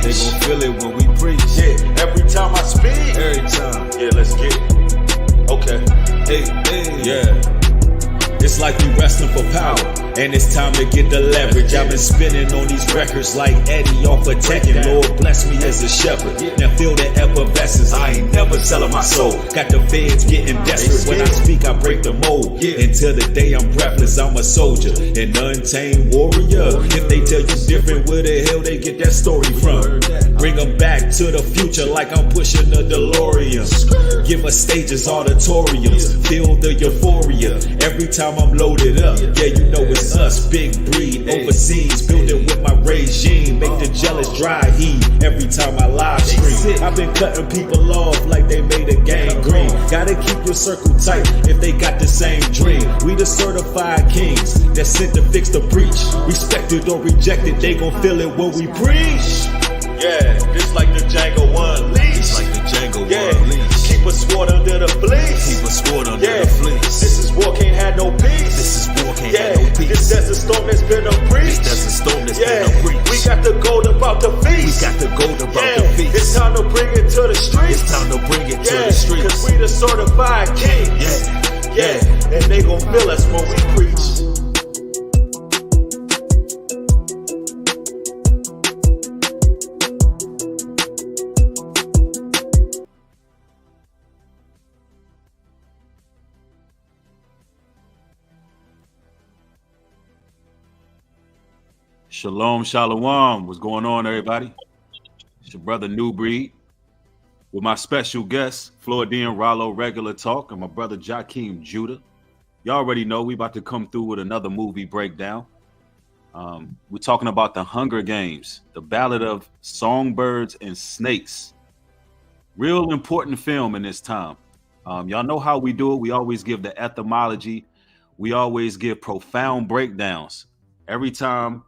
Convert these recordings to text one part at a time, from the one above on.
They gon' feel it when we preach. Yeah, every time I speak. Every time. Yeah, let's get it. Okay. Hey, yeah. It's like we wrestling for power, and it's time to get the leverage. I've been spinning on these records like Eddie off of Tekken. Lord bless me as a shepherd. Now feel the effervescence. I ain't never selling my soul. Got the feds getting desperate. When I speak, I break the mold. Until the day I'm breathless, I'm a soldier, an untamed warrior. If they tell you different, where the hell they get that story from? Bring them back to the future like I'm pushing a DeLorean. Give us stages, auditoriums. Feel the euphoria every time I'm loaded up. Yeah, you know it's us, big breed, overseas, building with my regime. Make the jealous dry heat every time I live stream. I've been cutting people off like they made a gang green. Gotta keep your circle tight if they got the same dream. We the certified kings that sent to fix the breach. Respected or rejected, they gon' feel it when we preach. Yeah, this like the Django One leash. It's like the Django One leash. Keep a sword under the fleece. Keep a sword under the fleece. This is war, can't have no peace. This is war, can't have no peace. This desert storm that's been a breach. This desert storm that's been a breach. We got the gold about the feast. We got the gold about the feast. It's time to bring it to the streets. It's time to bring it to the streets. Cause we the certified kings. And they gon' feel us when we preach. Shalom, shalom. What's going on, everybody? It's your brother New Breed with my special guest, Floridian Rollo Regular Talk, and my brother Jakeem Judah. Y'all already know we about to come through with another movie breakdown. We're talking about The Hunger Games, the Ballad of Songbirds and Snakes. Real important film in this time. Y'all know how we do it. We always give the etymology. We always give profound breakdowns. Every time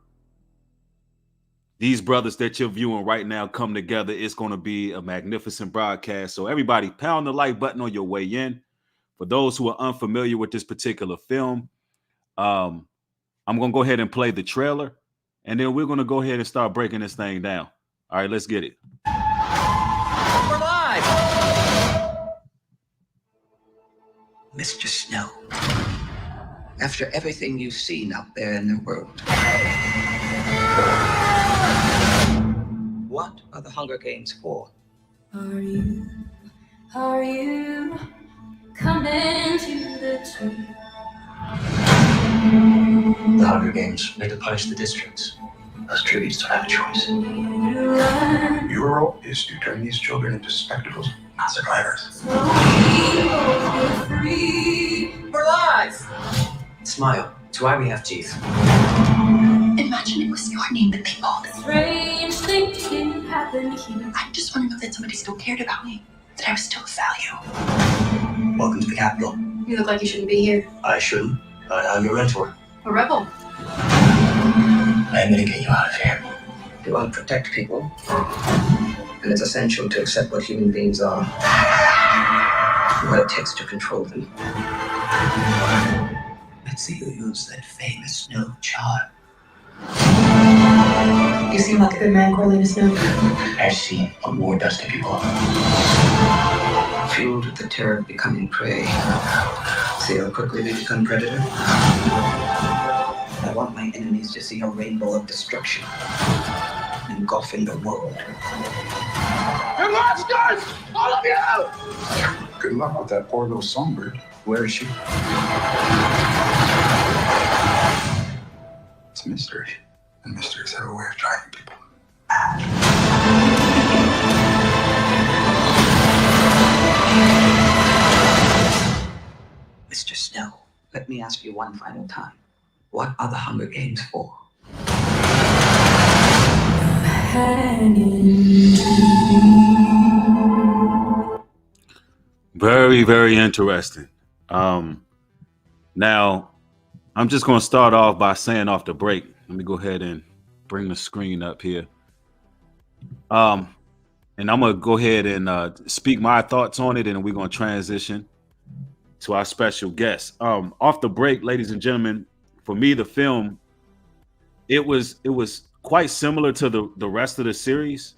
these brothers that you're viewing right now come together, it's going to be a magnificent broadcast. So everybody pound the like button on your way in. For those who are unfamiliar with this particular film, I'm going to go ahead and play the trailer, and then we're going to go ahead and start breaking this thing down. All right, let's get it. We're live! Mr. Snow, after everything you've seen out there in the world, what are the Hunger Games for? Are you coming to the tree? The Hunger Games made to punish the districts. Those tributes don't have a choice. Your role is to turn these children into spectacles, not survivors. We're live! Smile. It's why we have teeth. Imagine it was your name that they called. Strange things can happen here. I just want to know that somebody still cared about me, that I was still of value. Welcome to the Capitol. You look like you shouldn't be here. I shouldn't, but I'm your mentor. A rebel. I'm gonna get you out of here. You want to protect people, and it's essential to accept what human beings are, and what it takes to control them. Let's see who used that famous snow charm. You seem like a good man, Corleone Snow. I've seen what war does to people. Fueled with the terror of becoming prey. See how quickly we become predator? I want my enemies to see a rainbow of destruction engulfing the world. You're lost, guys! All of you! Good luck with that poor little songbird. Where is she? It's a mystery. And mysteries have a way of driving people. Mr. Snow, let me ask you one final time. What are the Hunger Games for? Very, very interesting. Now, I'm just going to start off by saying off the break. Let me go ahead and bring the screen up here. And I'm going to go ahead and speak my thoughts on it, and we're going to transition to our special guest. Off the break, ladies and gentlemen, for me, the film, it was quite similar to the rest of the series.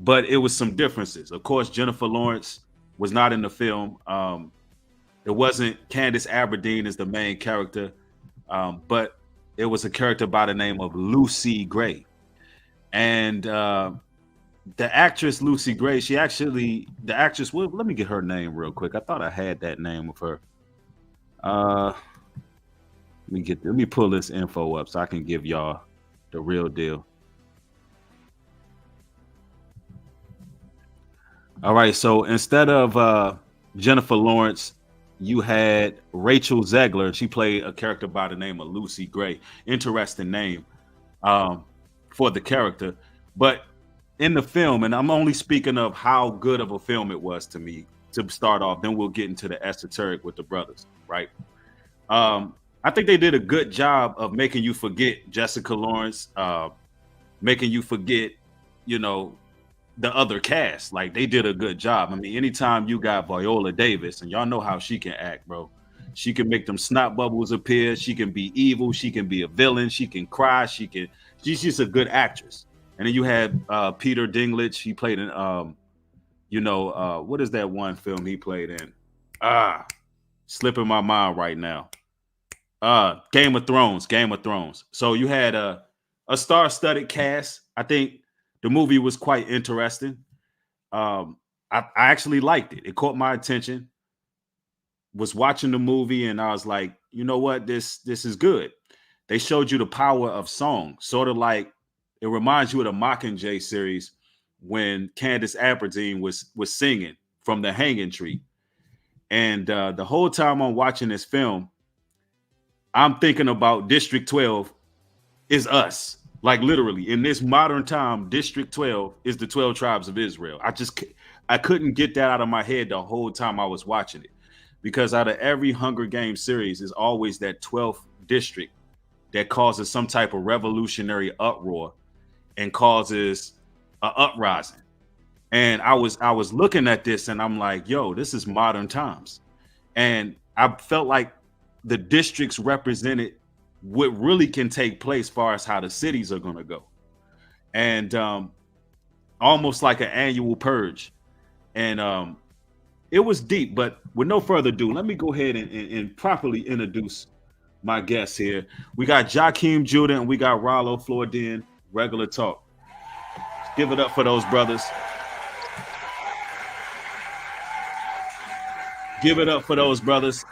but it was some differences. Of course, Jennifer Lawrence was not in the film. It wasn't Candace Aberdeen as the main character, but it was a character by the name of Lucy Gray. And the actress Lucy Gray, well, let me get her name real quick. I thought I had that name of her. Let me pull this info up so I can give y'all the real deal. All right, so instead of Jennifer Lawrence, you had Rachel Zegler. She played a character by the name of Lucy Gray. Interesting name for the character. But in the film, and I'm only speaking of how good of a film it was to me to start off, then we'll get into the esoteric with the brothers, right? I think they did a good job of making you forget Jessica Lawrence, making you forget, the other cast. Like, they did a good job. I mean, anytime you got Viola Davis, and y'all know how she can act, bro. She can make them snot bubbles appear. She can be evil. She can be a villain. She can cry. She's just a good actress. And then you had Peter Dinklage. He played in, what is that one film he played in? Slipping my mind right now. Game of Thrones. So you had a star-studded cast. I think the movie was quite interesting. I actually liked it. It caught my attention. Was watching the movie and I was like, you know what? This is good. They showed you the power of song, sort of like it reminds you of the Mockingjay series when Candace Aberdeen was singing from The Hanging Tree. And the whole time I'm watching this film, I'm thinking about District 12 is us. Like, literally, in this modern time, District 12 is the 12 tribes of Israel. I couldn't get that out of my head the whole time I was watching it, because out of every Hunger Games series is always that 12th district that causes some type of revolutionary uproar and causes an uprising. And I was looking at this and I'm like, yo, this is modern times. And I felt like the districts represented what really can take place as far as how the cities are going to go. And almost like an annual purge. And it was deep, but with no further ado, let me go ahead and properly introduce my guests here. We got Jakeem Judah and we got Rollo Floridian, Regular Talk. Let's give it up for those brothers. Give it up for those brothers.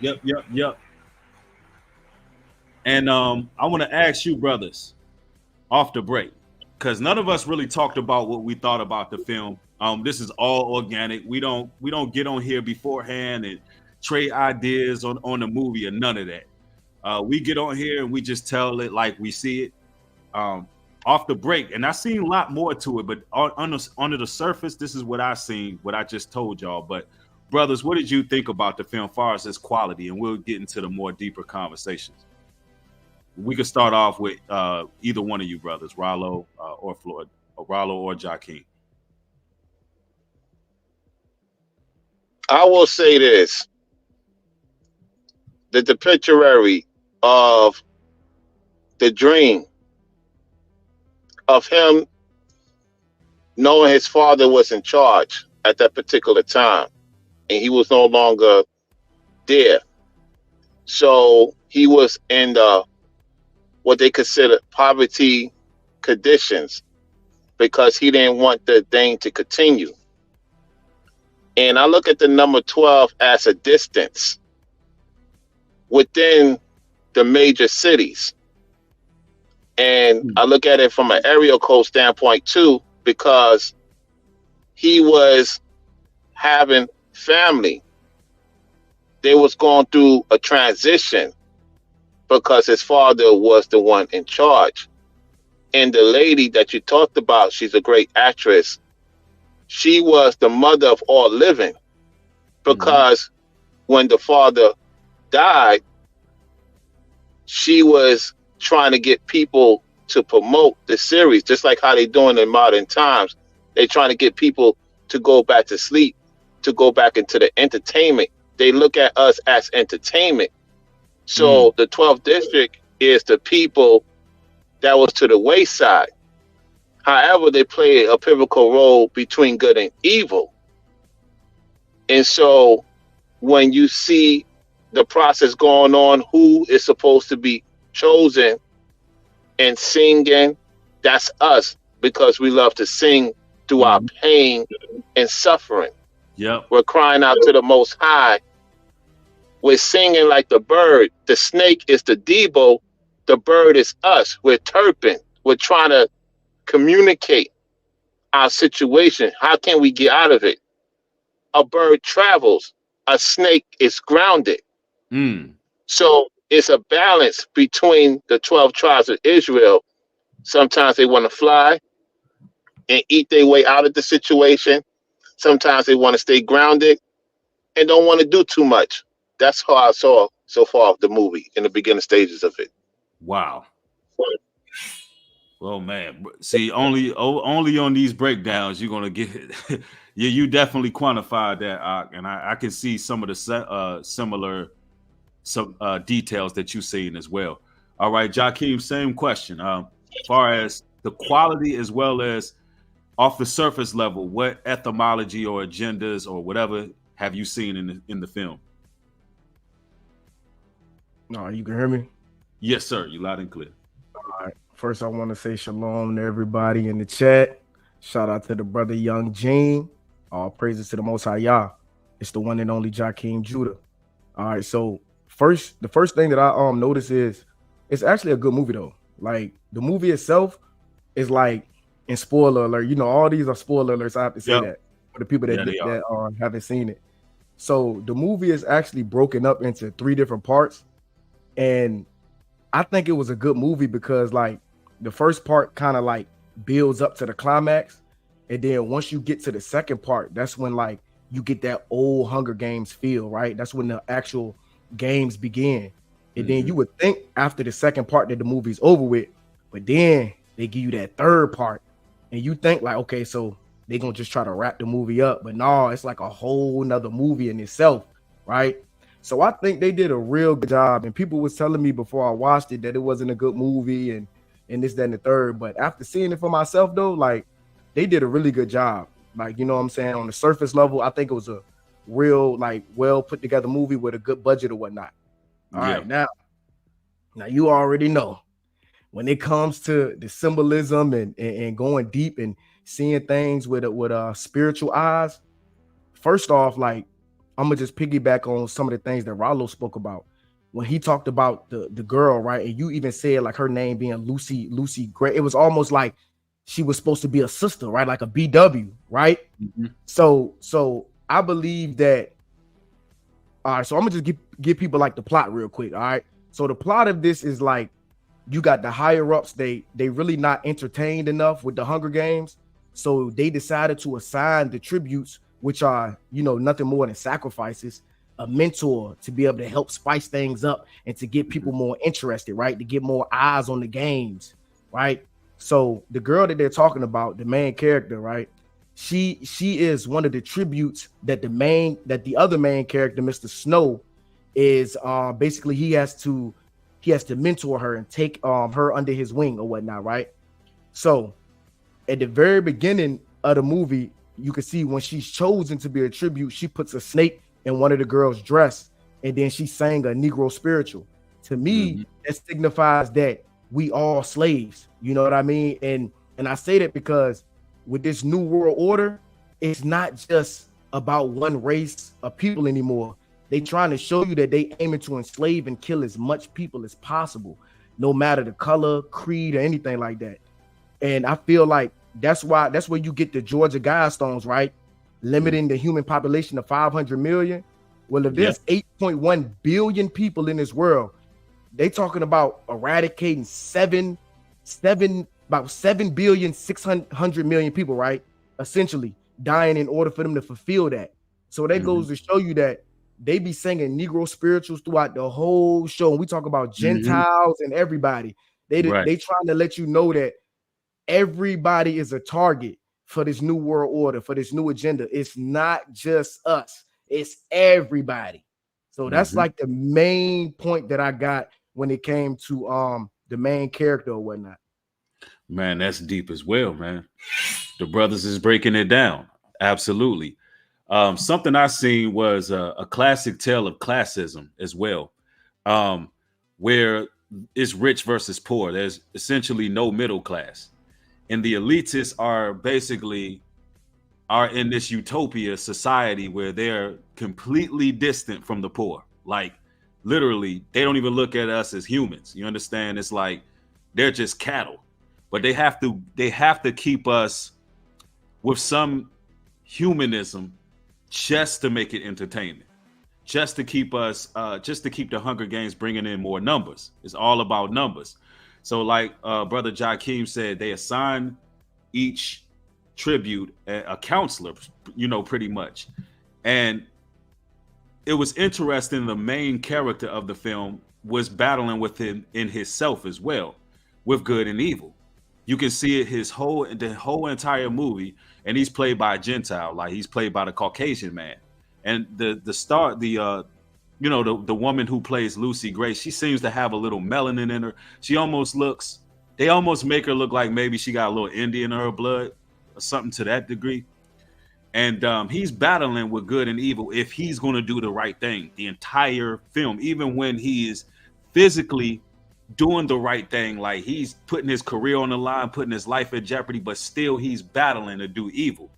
Yep. And I want to ask you, brothers, off the break, because none of us really talked about what we thought about the film. This is all organic. We don't get on here beforehand and trade ideas on the movie or none of that. We get on here and we just tell it like we see it. Off the break, and I seen a lot more to it, but under the surface, this is what I seen, what I just told y'all. But brothers, what did you think about the film as far as its quality? And we'll get into the more deeper conversations. We could start off with either one of you brothers, Rollo or Floyd, or Rollo or Jakeem. I will say this: the picturary of the dream of him knowing his father was in charge at that particular time, and he was no longer there. So he was in what they consider poverty conditions because he didn't want the thing to continue. And I look at the number 12 as a distance within the major cities. And I look at it from an aerial code standpoint too, because he was having family. They was going through a transition because his father was the one in charge. And the lady that you talked about, she's a great actress. She was the mother of all living, because when the father died, she was trying to get people to promote the series, just like how they're doing in modern times. They're trying to get people to go back to sleep, to go back into the entertainment. They look at us as entertainment. So the 12th district is the people that was to the wayside. However, they play a pivotal role between good and evil. And so when you see the process going on, who is supposed to be chosen and singing, that's us, because we love to sing through our pain and suffering. Yep. We're crying out to the Most High. We're singing like the bird. The snake is the Debo. The bird is us. We're chirping. We're trying to communicate our situation. How can we get out of it? A bird travels. A snake is grounded. So it's a balance between the 12 tribes of Israel. Sometimes they want to fly and eat their way out of the situation. Sometimes they want to stay grounded and don't want to do too much. That's how I saw so far of the movie in the beginning stages of it. Wow. Well, man, see, only on these breakdowns you're gonna get it. You definitely quantified that, and I can see some of the similar details that you've seen as well. All right, Jakeem, same question. As far as the quality as well as off the surface level, what etymology or agendas or whatever have you seen in the film? No, you can hear me? Yes, sir. You loud and clear. All right. First, I want to say shalom to everybody in the chat. Shout out to the brother Young Gene. All praises to the Most High Yah. It's the one and only Jakeem Judah. All right. So the first thing that I notice is it's actually a good movie though. Like the movie itself is like, in spoiler alert, you know, all these are spoiler alerts. I have to say that for the people that haven't seen it. So the movie is actually broken up into 3 different parts. And I think it was a good movie because like the first part kind of like builds up to the climax. And then once you get to the second part, that's when like you get that old Hunger Games feel, right? That's when the actual games begin. And then you would think after the second part that the movie's over with, but then they give you that third part. And you think like, okay, so they're going to just try to wrap the movie up. But no, it's like a whole nother movie in itself, right? So I think they did a real good job. And people was telling me before I watched it that it wasn't a good movie and this, that, and the third. But after seeing it for myself, though, like they did a really good job. Like, you know what I'm saying? On the surface level, I think it was a real, like, well put together movie with a good budget or whatnot. All right, now you already know. When it comes to the symbolism and going deep and seeing things with spiritual eyes, first off, like I'm gonna just piggyback on some of the things that Rollo spoke about when he talked about the girl, right? And you even said like her name being Lucy Gray. It was almost like she was supposed to be a sister, right? Like a BW, right? So I believe that. All right, so I'm gonna just give people like the plot real quick. All right, so the plot of this is like, you got the higher ups, they really not entertained enough with the Hunger Games. So they decided to assign the tributes, which are, you know, nothing more than sacrifices, a mentor to be able to help spice things up and to get people more interested, right? To get more eyes on the games, right? So the girl that they're talking about, the main character, right? She is one of the tributes that the other main character, Mr. Snow, is basically he has to mentor her and take her under his wing or whatnot, right? So at the very beginning of the movie, you can see when she's chosen to be a tribute, she puts a snake in one of the girls' dress, and then she sang a Negro spiritual. To me, that signifies that we all slaves. You know what I mean? And I say that because with this new world order, it's not just about one race of people anymore. They trying to show you that they aiming to enslave and kill as much people as possible, no matter the color, creed, or anything like that. And I feel like that's where you get the Georgia Guidestones, right? Limiting the human population to 500 million. Well, if there's 8.1 billion people in this world, they talking about eradicating about 7,600,000,000 people, right? Essentially dying in order for them to fulfill that. So that goes to show you that they be singing Negro spirituals throughout the whole show. And we talk about Gentiles and everybody. They trying to let you know that everybody is a target for this new world order, for this new agenda. It's not just us, it's everybody. So that's like the main point that I got when it came to the main character or whatnot. Man, that's deep as well, man. The brothers is breaking it down. Absolutely. Something I seen was a classic tale of classism as well, where it's rich versus poor. There's essentially no middle class, and the elitists are basically in this utopia society where they're completely distant from the poor. Like literally, they don't even look at us as humans. You understand? It's like they're just cattle, but they have to keep us with some humanism just to make it entertainment, just to keep us, just to keep the Hunger Games bringing in more numbers. It's all about numbers. So like Brother Jakeem said, they assign each tribute a counselor, pretty much. And it was interesting. The main character of the film was battling with him in himself as well, with good and evil. You can see it the whole entire movie, and he's played by a Gentile, like he's played by the Caucasian man. And the woman who plays Lucy Grace, she seems to have a little melanin in her. They almost make her look like maybe she got a little Indian in her blood or something to that degree. And he's battling with good and evil if he's going to do the right thing the entire film, even when he is physically doing the right thing, like he's putting his career on the line, putting his life at jeopardy, but still he's battling to do evil.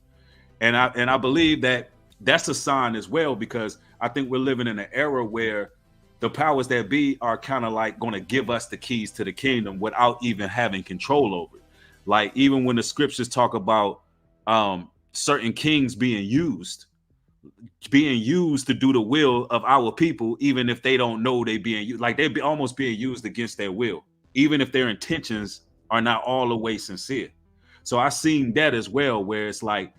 And I believe that that's a sign as well, because I think we're living in an era where the powers that be are kind of like going to give us the keys to the kingdom without even having control over it. Like even when the scriptures talk about certain kings being used to do the will of our people, even if they don't know they being used, like they're almost being used against their will, even if their intentions are not all the way sincere. So I seen that as well, where it's like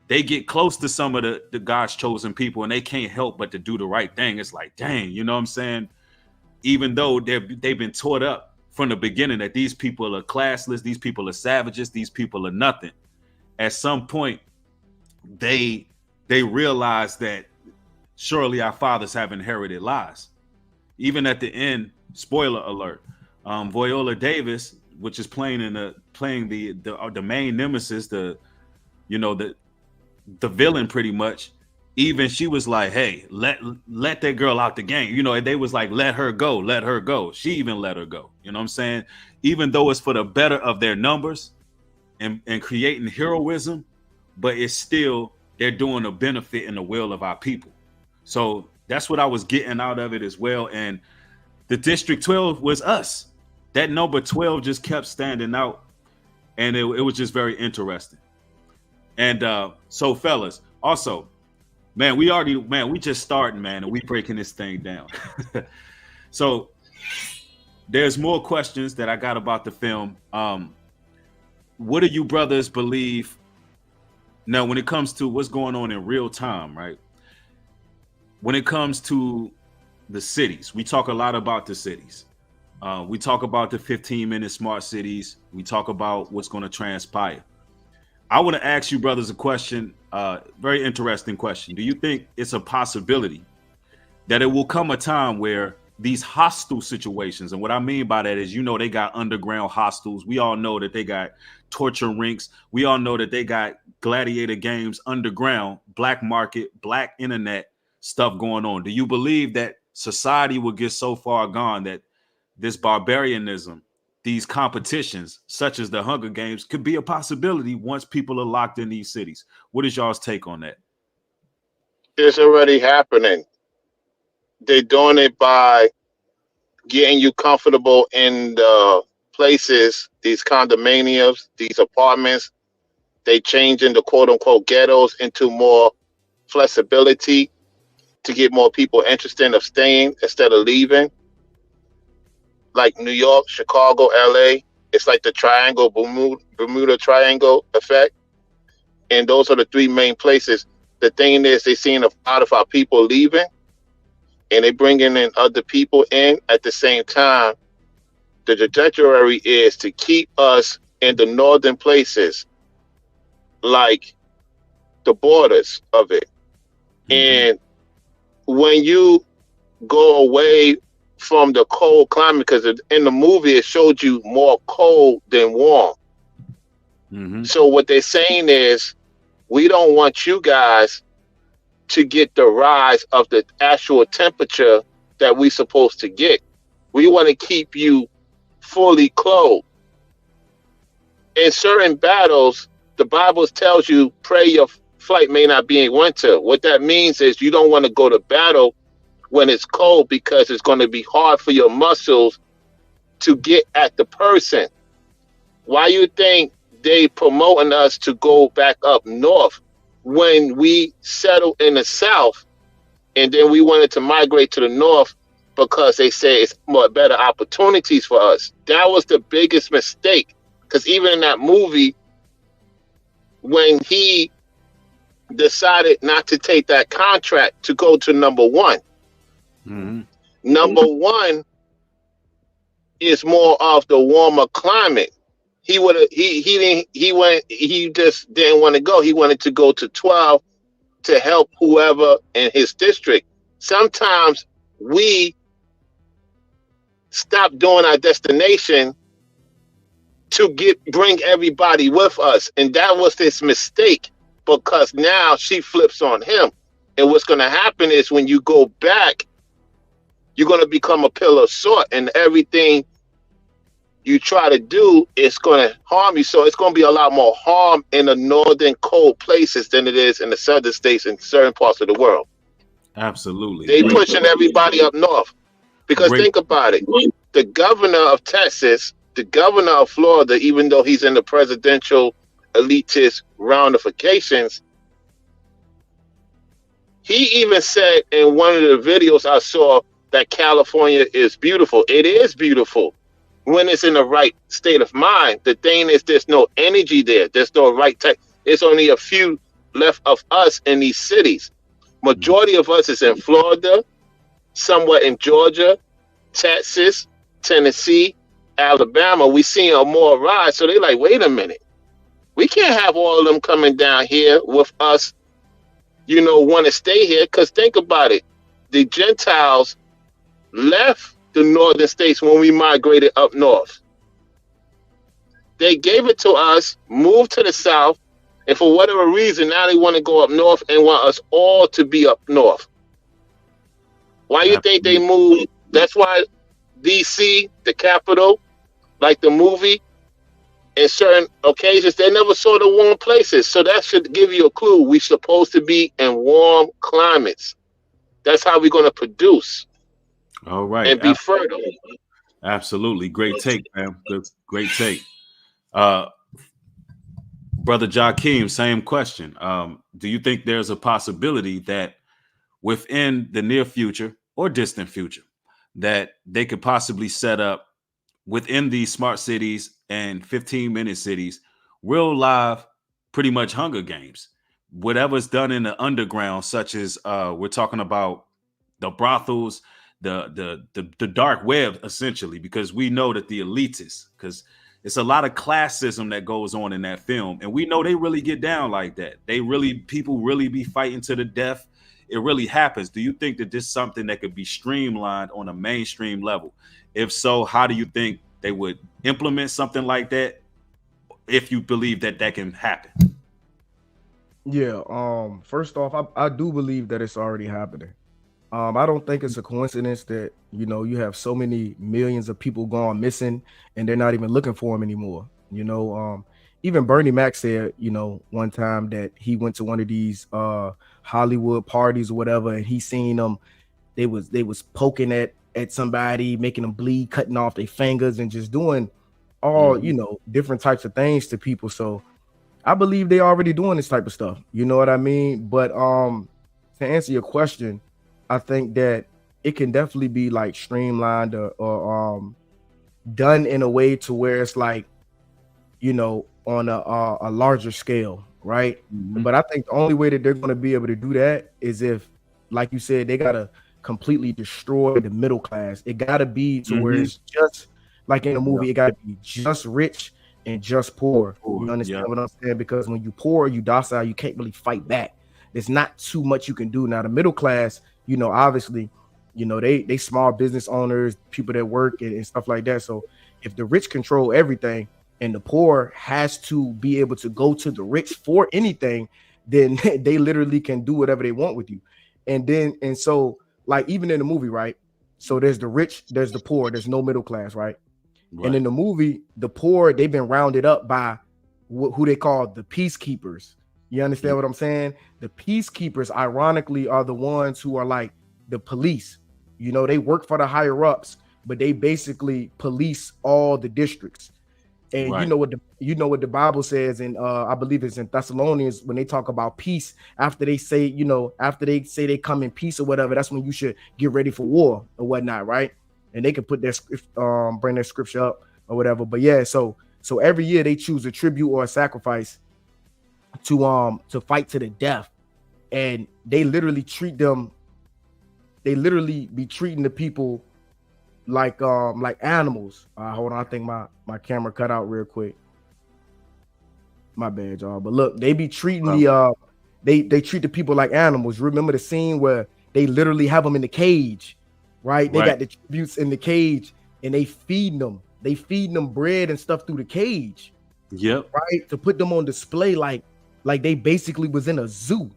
they get close to some of the God's chosen people and they can't help but to do the right thing. It's like, dang, you know what I'm saying? Even though they've been taught up from the beginning that these people are classless, these people are savages, these people are nothing. At some point, they realize that surely our fathers have inherited lies. Even at the end, spoiler alert, Viola Davis, which is playing the main nemesis, the villain pretty much, even she was like, hey, let that girl out the game. And they was like, let her go. She even let her go. You know what I'm saying? Even though it's for the better of their numbers and creating heroism, but it's still, they're doing a benefit in the will of our people. So that's what I was getting out of it as well. And the District 12 was us. That number 12 just kept standing out. And it was just very interesting. And so fellas, also, man, we just starting, man, and we breaking this thing down. So there's more questions that I got about the film. What do you brothers believe? Now, when it comes to what's going on in real time, right? When it comes to the cities, we talk a lot about the cities. We talk about the 15-minute smart cities. We talk about what's going to transpire. I want to ask you brothers a question, very interesting question. Do you think it's a possibility that it will come a time where these hostile situations, and what I mean by that is, they got underground hostels. We all know that they got torture rinks. We all know that they got gladiator games underground, black market, black internet stuff going on. Do you believe that society will get so far gone that this barbarianism, these competitions such as the Hunger Games, could be a possibility once people are locked in these cities? What is y'all's take on that? It's already happening. They're doing it by getting you comfortable in the places, these condominiums, these apartments. They changing the quote unquote ghettos into more flexibility to get more people interested of staying instead of leaving. Like New York, Chicago, LA, it's like the triangle, Bermuda Triangle effect. And those are the three main places. The thing is, they seeing a lot of our people leaving, and they bringing in other people in at the same time. The trajectory is to keep us in the northern places, like the borders of it. And when you go away from the cold climate, because in the movie it showed you more cold than warm. So what they're saying is, we don't want you guys to get the rise of the actual temperature that we're supposed to get. We want to keep you fully clothed. In certain battles, the Bible tells you, pray your flight may not be in winter. What that means is you don't want to go to battle when it's cold, because it's going to be hard for your muscles to get at the person. Why you think they promoting us to go back up north when we settled in the south, and then we wanted to migrate to the north because they say it's more better opportunities for us? That was the biggest mistake, because even in that movie, when he decided not to take that contract to go to number one, number one is more of the warmer climate. He just didn't want to go. He wanted to go to 12 to help whoever in his district. Sometimes we stop doing our destination to bring everybody with us, and that was this mistake, because now she flips on him. And what's going to happen is, when you go back, you're going to become a pillar of salt, and everything you try to do is going to harm you. So it's going to be a lot more harm in the northern cold places than it is in the southern states in certain parts of the world. Absolutely. They pushing everybody up north, because think about it. The governor of Texas, the governor of Florida, even though he's in the presidential elitist roundifications, he even said in one of the videos I saw that California is beautiful. It is beautiful when it's in the right state of mind. The thing is, there's no energy there. There's no right type. There's only a few left of us in these cities. Majority of us is in Florida, somewhat in Georgia, Texas, Tennessee, Alabama. We seeing a more rise. So they're like, wait a minute. We can't have all of them coming down here with us, want to stay here. Because think about it. The Gentiles left the northern states when we migrated up north. They gave it to us, moved to the south, and for whatever reason, now they want to go up north and want us all to be up north. Why you think they moved? That's why DC, the capital, like the movie, in certain occasions, they never saw the warm places. So that should give you a clue. We're supposed to be in warm climates. That's how we're going to produce. All right. And be fertile. Absolutely. Great take, man. Great take. Brother Jakeem, same question. Do you think there's a possibility that within the near future or distant future that they could possibly set up within these smart cities and 15-minute cities real live, pretty much Hunger Games? Whatever's done in the underground, such as we're talking about the brothels, the dark web, essentially, because we know that the elitists, because it's a lot of classism that goes on in that film, and we know they really get down like that. People really be fighting to the death. It really happens. Do you think that this is something that could be streamlined on a mainstream level? If so, how do you think they would implement something like that, if you believe that that can happen? Yeah. First off, I do believe that it's already happening. I don't think it's a coincidence that, you have so many millions of people gone missing and they're not even looking for them anymore. Even Bernie Mac said, one time that he went to one of these Hollywood parties or whatever, and he seen them. They was poking at somebody, making them bleed, cutting off their fingers, and just doing all, different types of things to people. So I believe they already doing this type of stuff. You know what I mean? But to answer your question, I think that it can definitely be like streamlined or done in a way to where it's like, on a larger scale, right? Mm-hmm. But I think the only way that they're going to be able to do that is if, like you said, they got to completely destroy the middle class. It got to be to where it's just like in a movie, it got to be just rich and just poor. You understand what I'm saying? Because when you poor, you docile, you can't really fight back. There's not too much you can do. Now, the middle class, obviously, they small business owners, people that work and stuff like that. So if the rich control everything, and the poor has to be able to go to the rich for anything, then they literally can do whatever they want with you. And so like even in the movie, right? So there's the rich, there's the poor, there's no middle class, right? And in the movie, the poor, they've been rounded up by who they call the peacekeepers. You understand what I'm saying? The peacekeepers, ironically, are the ones who are like the police. You know, they work for the higher ups, but they basically police all the districts. And you know what the Bible says, and I believe it's in Thessalonians when they talk about peace. After they say, they come in peace or whatever, that's when you should get ready for war or whatnot, right? And they can put their bring their scripture up or whatever. But yeah, so every year they choose a tribute or a sacrifice to fight to the death, and they literally treat them. They literally be treating the people like animals. Hold on, I think my camera cut out real quick. My bad, y'all. But look, they be treating they treat the people like animals. Remember the scene where they literally have them in the cage, right? They got the tributes in the cage, and they feed them. They feed them bread and stuff through the cage. Yep. Right, to put them on display like they basically was in a zoo.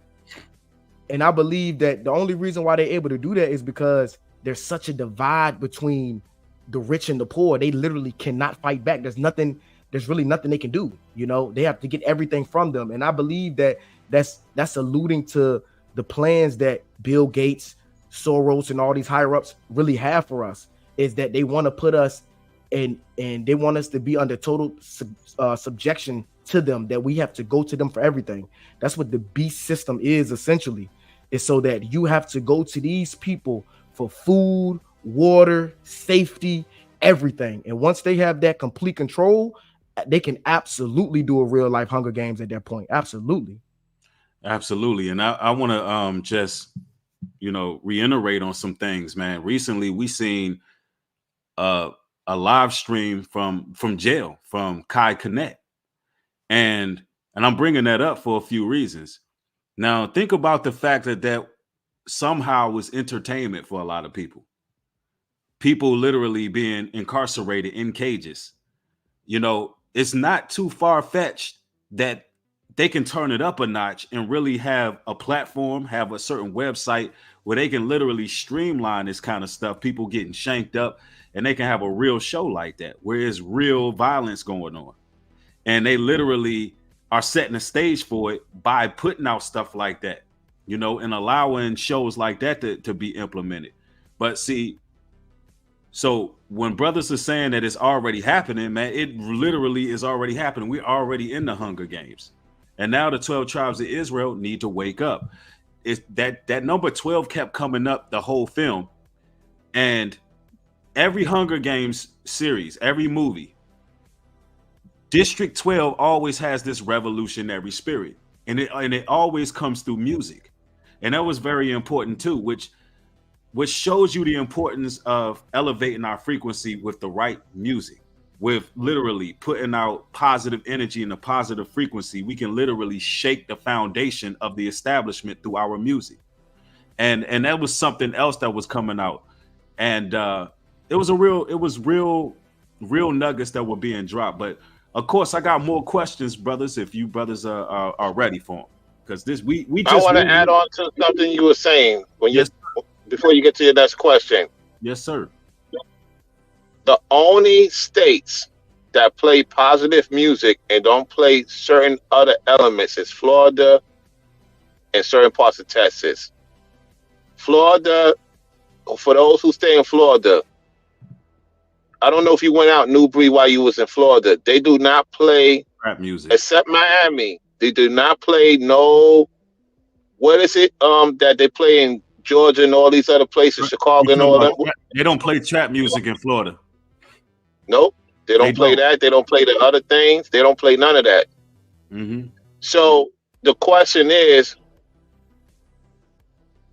And I believe that the only reason why they're able to do that is because there's such a divide between the rich and the poor. They literally cannot fight back. There's really nothing they can do. You know, they have to get everything from them. And I believe that that's alluding to the plans that Bill Gates, Soros, and all these higher ups really have for us, is that they want to put us and they want us to be under total subjection to them, that we have to go to them for everything. That's what the beast system is essentially. Is so that you have to go to these people for food, water, safety, everything. And once they have that complete control, they can absolutely do a real life Hunger Games at that point. Absolutely. And I want to just reiterate on some things, man. Recently we seen a live stream from jail from Kai Connect, and I'm bringing that up for a few reasons. Now think about the fact that somehow was entertainment for a lot of people. People literally being incarcerated in cages. You know, it's not too far-fetched that they can turn it up a notch and really have a platform, have a certain website where they can literally streamline this kind of stuff, people getting shanked up, and they can have a real show like that where there's real violence going on. And they literally are setting a stage for it by putting out stuff like that, you know, and allowing shows like that to be implemented. But see, so when brothers are saying that it's already happening, man, it literally is already happening. We're already in the Hunger Games. And now the 12 tribes of Israel need to wake up. It's that number 12 kept coming up the whole film. And every Hunger Games series, every movie, District 12 always has this revolutionary spirit. And it always comes through music. And that was very important too, which shows you the importance of elevating our frequency with the right music, with literally putting out positive energy and a positive frequency. We can literally shake the foundation of the establishment through our music. And that was something else that was coming out. And it was real nuggets that were being dropped. But of course, I got more questions, brothers, if you brothers are ready for them. Because we just I want to add on to something you were saying before you get to your next question. Yes, sir. The only states that play positive music and don't play certain other elements is Florida and certain parts of Texas. Florida, for those who stay in Florida, I don't know if you went out New Breed while you was in Florida. They do not play rap music except Miami. They do not play what is it that they play in Georgia and all these other places, Chicago and all that. They don't play trap music in Florida. Nope, they don't play that. They don't play the other things. They don't play none of that. Mm-hmm. So the question is,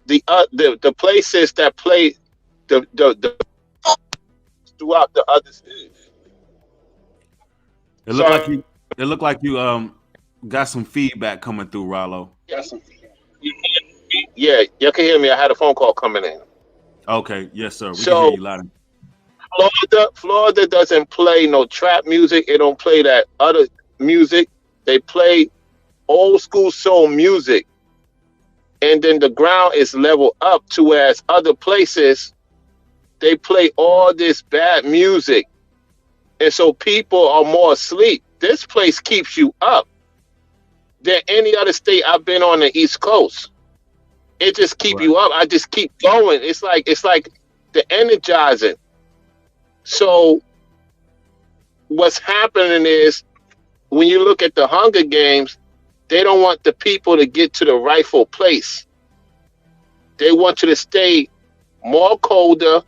the places that play the throughout the other states. It looked like you got some feedback coming through, Rollo. Yeah, you can hear me. I had a phone call coming in. Okay, yes, sir. We can hear you loud. Florida doesn't play no trap music. It don't play that other music. They play old school soul music. And then the ground is level up to whereas other places, they play all this bad music. And so people are more asleep. This place keeps you up than any other state I've been on the East Coast. It just keep you up. I just keep going. It's like the energizing. So what's happening is when you look at the Hunger Games, they don't want the people to get to the rightful place. They want you to stay more colder,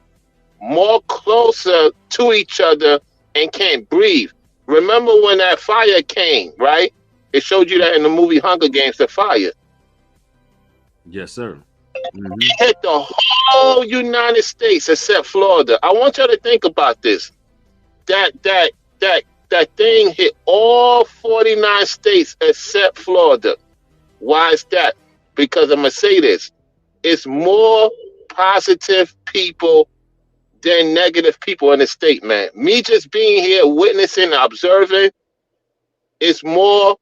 more closer to each other, and can't breathe. Remember when that fire came, right? It showed you that in the movie Hunger Games, the fire. Yes, sir. Mm-hmm. It hit the whole United States except Florida. I want y'all to think about this. That thing hit all 49 states except Florida. Why is that? Because I'm going to say this. It's more positive people than negative people in the state, man. Me just being here, witnessing, observing, it's more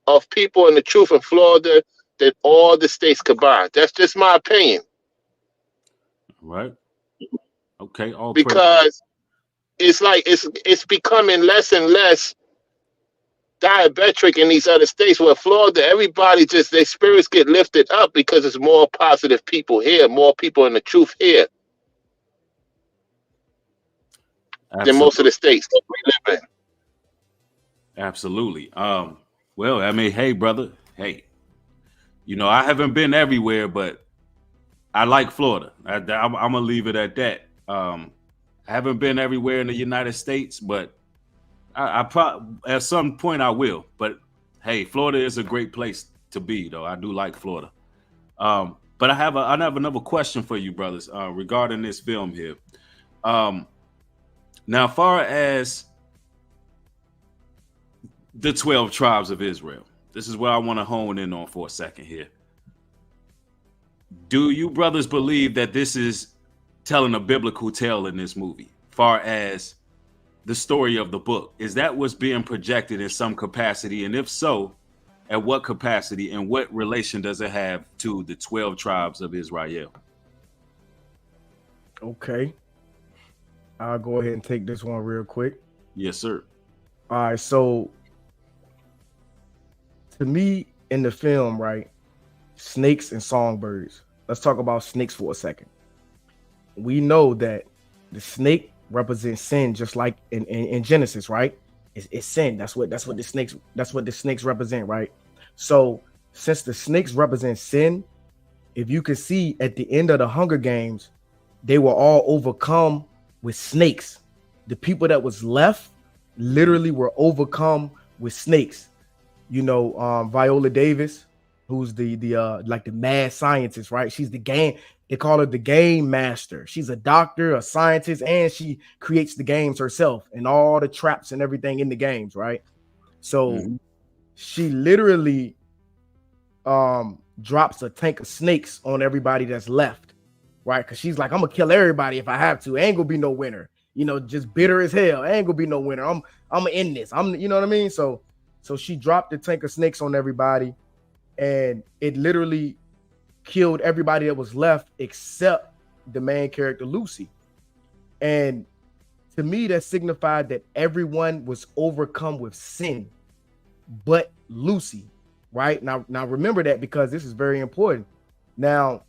of people in the truth in Florida than all the states combined. That's just my opinion. Right. Okay. Because it's like it's becoming less and less diabetic in these other states, where Florida, everybody just, their spirits get lifted up because there's more positive people here, more people in the truth here. Absolutely. Than most of the states that we live in. Absolutely. Well, I mean, hey, brother, hey, you know, I haven't been everywhere, but I like Florida. I'm gonna leave it at that. I haven't been everywhere in the United States, but I probably at some point I will. But hey, Florida is a great place to be, though. I do like Florida. But I have another question for you, brothers, regarding this film here. Now, as far as the 12 tribes of Israel, this is where I want to hone in on for a second here. Do you brothers believe that this is telling a biblical tale in this movie, far as the story of the book? Is that what's being projected in some capacity? And if so, at what capacity and what relation does it have to the 12 tribes of Israel? Okay. I'll go ahead and take this one real quick. Yes, sir. All right. So to me in the film, right, snakes and songbirds. Let's talk about snakes for a second. We know that the snake represents sin, just like in Genesis, right? It's sin. That's what the snakes represent, right? So since the snakes represent sin, if you can see at the end of the Hunger Games, they were all overcome with snakes. The people that was left literally were overcome with snakes. You know, Viola Davis, who's the like the mad scientist, right? She's the game. They call her the game master. She's a doctor, a scientist, and she creates the games herself and all the traps and everything in the games, right? So she literally drops a tank of snakes on everybody that's left, right? Because she's like, I'm gonna kill everybody if I have to. Ain't gonna be no winner. You know, just bitter as hell. Ain't gonna be no winner. I'm gonna end this. You know what I mean? So she dropped the tank of snakes on everybody, and it literally killed everybody that was left except the main character Lucy. And to me, that signified that everyone was overcome with sin, but Lucy, right? Now remember that, because this is very important. Now,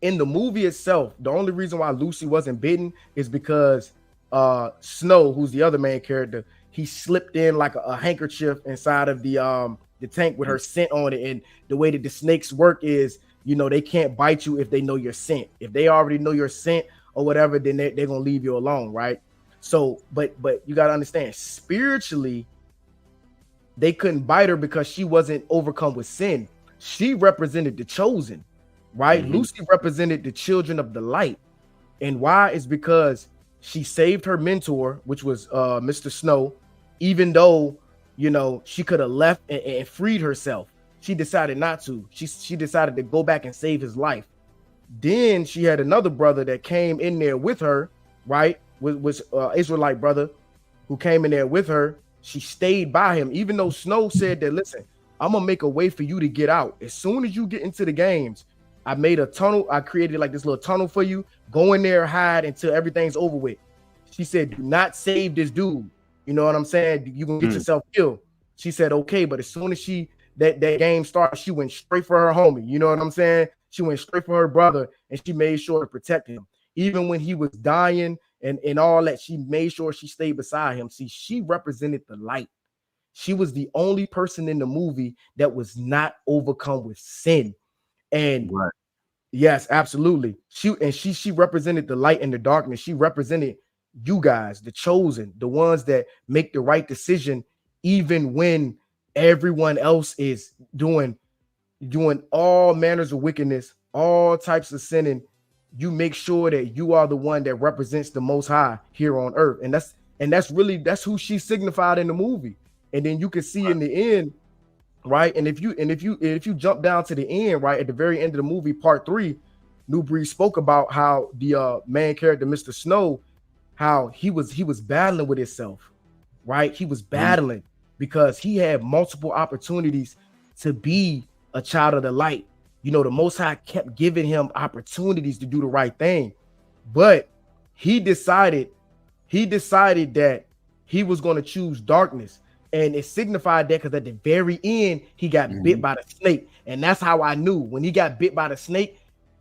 in the movie itself, the only reason why Lucy wasn't bitten is because Snow, who's the other main character, he slipped in like a handkerchief inside of the tank with her scent on it. And the way that the snakes work is, you know, they can't bite you if they know your scent. If they already know your scent or whatever, then they're gonna leave you alone, right? So, but you gotta understand, spiritually, they couldn't bite her because she wasn't overcome with sin. She represented the chosen, right? Lucy represented the children of the light. And why is because she saved her mentor, which was Mr. Snow, even though, you know, she could have left and freed herself. She decided not to. She decided to go back and save his life. Then she had another brother that came in there with her, right? Israelite brother who came in there with her. She stayed by him, even though Snow said that, listen, I'm gonna make a way for you to get out. As soon as you get into the games, I made a tunnel. I created like this little tunnel for you. Go in there, hide until everything's over with. She said, do not save this dude. You know what I'm saying? You're gonna get yourself killed. She said, okay, but as soon as that game started, she went straight for her homie. You know what I'm saying? She went straight for her brother, and she made sure to protect him. Even when he was dying and all that, she made sure she stayed beside him. See, she represented the light. She was the only person in the movie that was not overcome with sin. And right. Yes, absolutely. She represented the light and the darkness. She represented you guys, the chosen, the ones that make the right decision, even when everyone else is doing all manners of wickedness, all types of sinning. You make sure that you are the one that represents the Most High here on earth, and that's who she signified in the movie. And then you can see in the end, right? And if you jump down to the end, right at the very end of the movie, part 3, New Breed spoke about how the main character, Mr. Snow, how he was battling with himself, right? He was battling because he had multiple opportunities to be a child of the light. You know, the Most High kept giving him opportunities to do the right thing, but he decided that he was going to choose darkness. And it signified that because at the very end, he got bit by the snake. And that's how I knew when he got bit by the snake,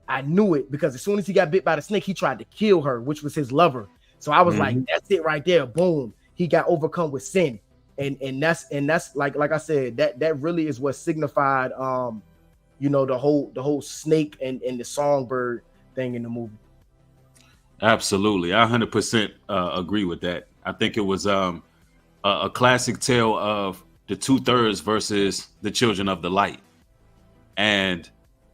I knew it, because as soon as he got bit by the snake, he tried to kill her, which was his lover. So I was like, that's it right there. Boom. He got overcome with sin. And that's like I said, that really is what signified, the whole snake and the songbird thing in the movie. Absolutely. I 100% agree with that. I think it was a classic tale of the 2/3 versus the children of the light, and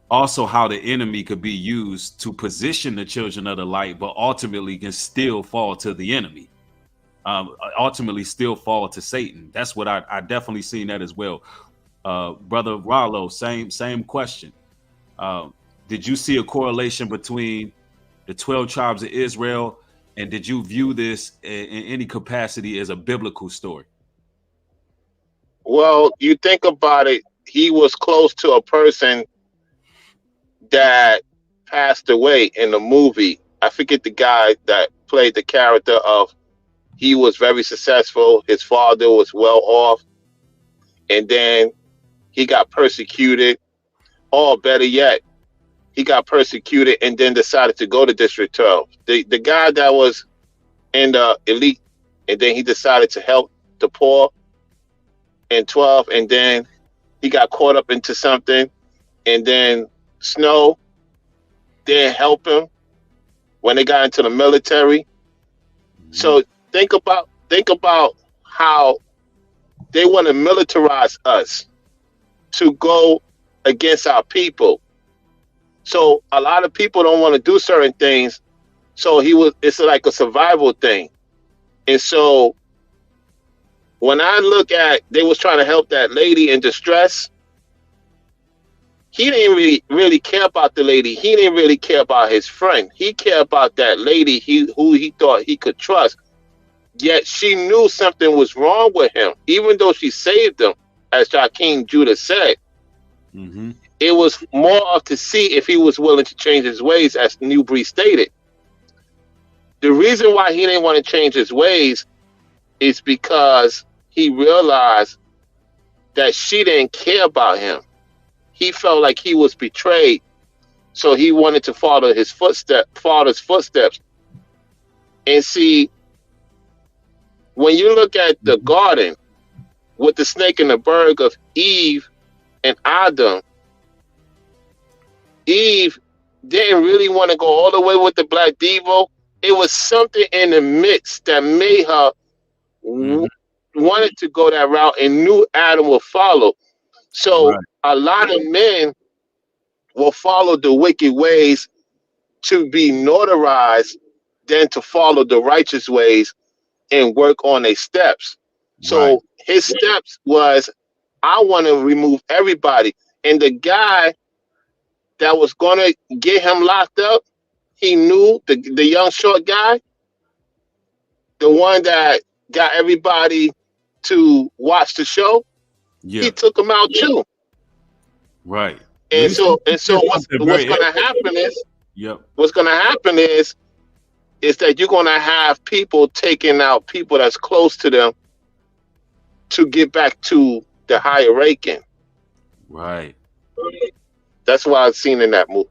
also how the enemy could be used to position the children of the light, but ultimately can still fall to the enemy, ultimately still fall to Satan. That's what I definitely seen that as well. Brother Rollo, same question. Did you see a correlation between the 12 tribes of Israel, and did you view this in any capacity as a biblical story? Well, you think about it, he was close to a person that passed away in the movie. I forget the guy that played the character of, he was very successful. His father was well off, and then he got persecuted, or better yet, he got persecuted and then decided to go to District 12. The guy that was in the elite, and then he decided to help the poor in 12, and then he got caught up into something, and then Snow didn't help him when they got into the military. So think about how they want to militarize us to go against our people. So a lot of people don't want to do certain things. So it's like a survival thing. And so when I look at, they was trying to help that lady in distress, he didn't really care about the lady. He didn't really care about his friend. He cared about that lady who he thought he could trust. Yet she knew something was wrong with him, even though she saved him, as Jakeem Judah said. It was more of to see if he was willing to change his ways, as New Breed stated. The reason why he didn't want to change his ways is because he realized that she didn't care about him. He felt like he was betrayed, so he wanted to follow his father's footsteps. And see, when you look at the garden with the snake and the bird of Eve and Adam, Eve didn't really want to go all the way with the black devil. It was something in the midst that made her wanted to go that route and knew Adam would follow. So a lot of men will follow the wicked ways to be notarized than to follow the righteous ways and work on their steps. So his steps was, I want to remove everybody. And the guy that was going to get him locked up, he knew, the young short guy, the one that got everybody to watch the show, he took him out too. Right. And so what's gonna happen is what's gonna happen is that you're gonna have people taking out people that's close to them to get back to the higher ranking. Right. That's why I've seen in that movie.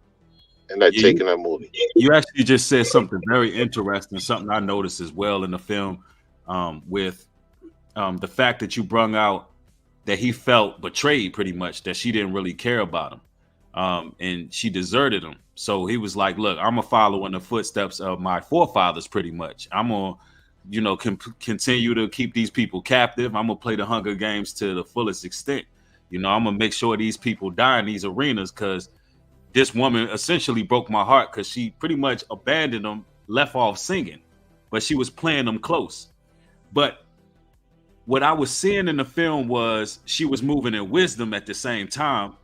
And taking that movie. You actually just said something very interesting, something I noticed as well in the film, with the fact that you brung out that he felt betrayed pretty much, that she didn't really care about him. And she deserted him. So he was like, look, I'm going to follow in the footsteps of my forefathers pretty much. I'm going to, continue to keep these people captive. I'm going to play the Hunger Games to the fullest extent. I'm going to make sure these people die in these arenas, because this woman essentially broke my heart, because she pretty much abandoned them, left off singing, but she was playing them close. But what I was seeing in the film was she was moving in wisdom at the same time,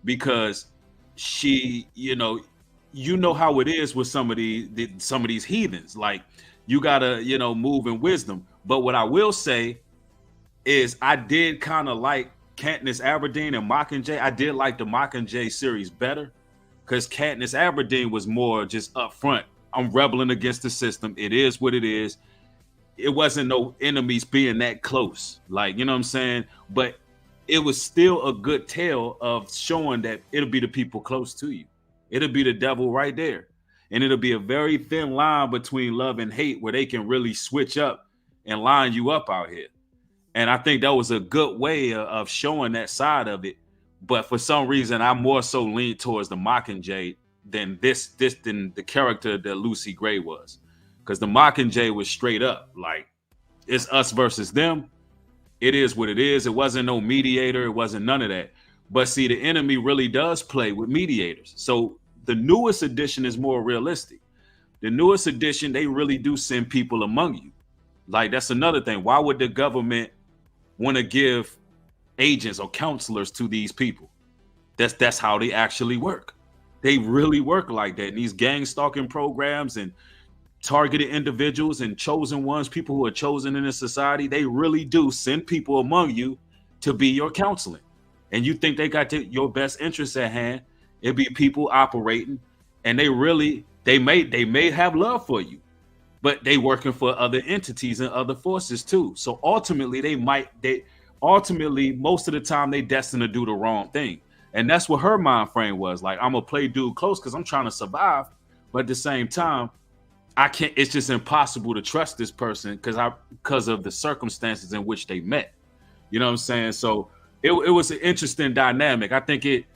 because she, you know how it is with some of these heathens. Like, you gotta, move in wisdom. But what I will say is I did kind of like Katniss Everdeen and Mockingjay. I did like the Mockingjay series better, because Katniss Everdeen was more just upfront. I'm rebelling against the system. It is what it is. It wasn't no enemies being that close. Like, you know what I'm saying? But it was still a good tale of showing that it'll be the people close to you. It'll be the devil right there. And it'll be a very thin line between love and hate, where they can really switch up and line you up out here. And I think that was a good way of showing that side of it. But for some reason, I more so lean towards the Mockingjay than the character that Lucy Gray was. Because the Mockingjay was straight up like, it's us versus them. It is what it is. It wasn't no mediator. It wasn't none of that. But see, the enemy really does play with mediators. So the newest edition is more realistic. The newest edition, they really do send people among you. Like, that's another thing. Why would the government want to give agents or counselors to these people? That's how they actually work. They really work like that. And these gang stalking programs and targeted individuals and chosen ones, people who are chosen in a society, they really do send people among you to be your counseling. And you think they got your best interests at hand. It'd be people operating, and they may have love for you, but they working for other entities and other forces too. So ultimately, most of the time they destined to do the wrong thing. And that's what her mind frame was. Like, I'm gonna play dude close because I'm trying to survive, but at the same time, I can't. It's just impossible to trust this person because of the circumstances in which they met. You know what I'm saying? So it was an interesting dynamic. I think it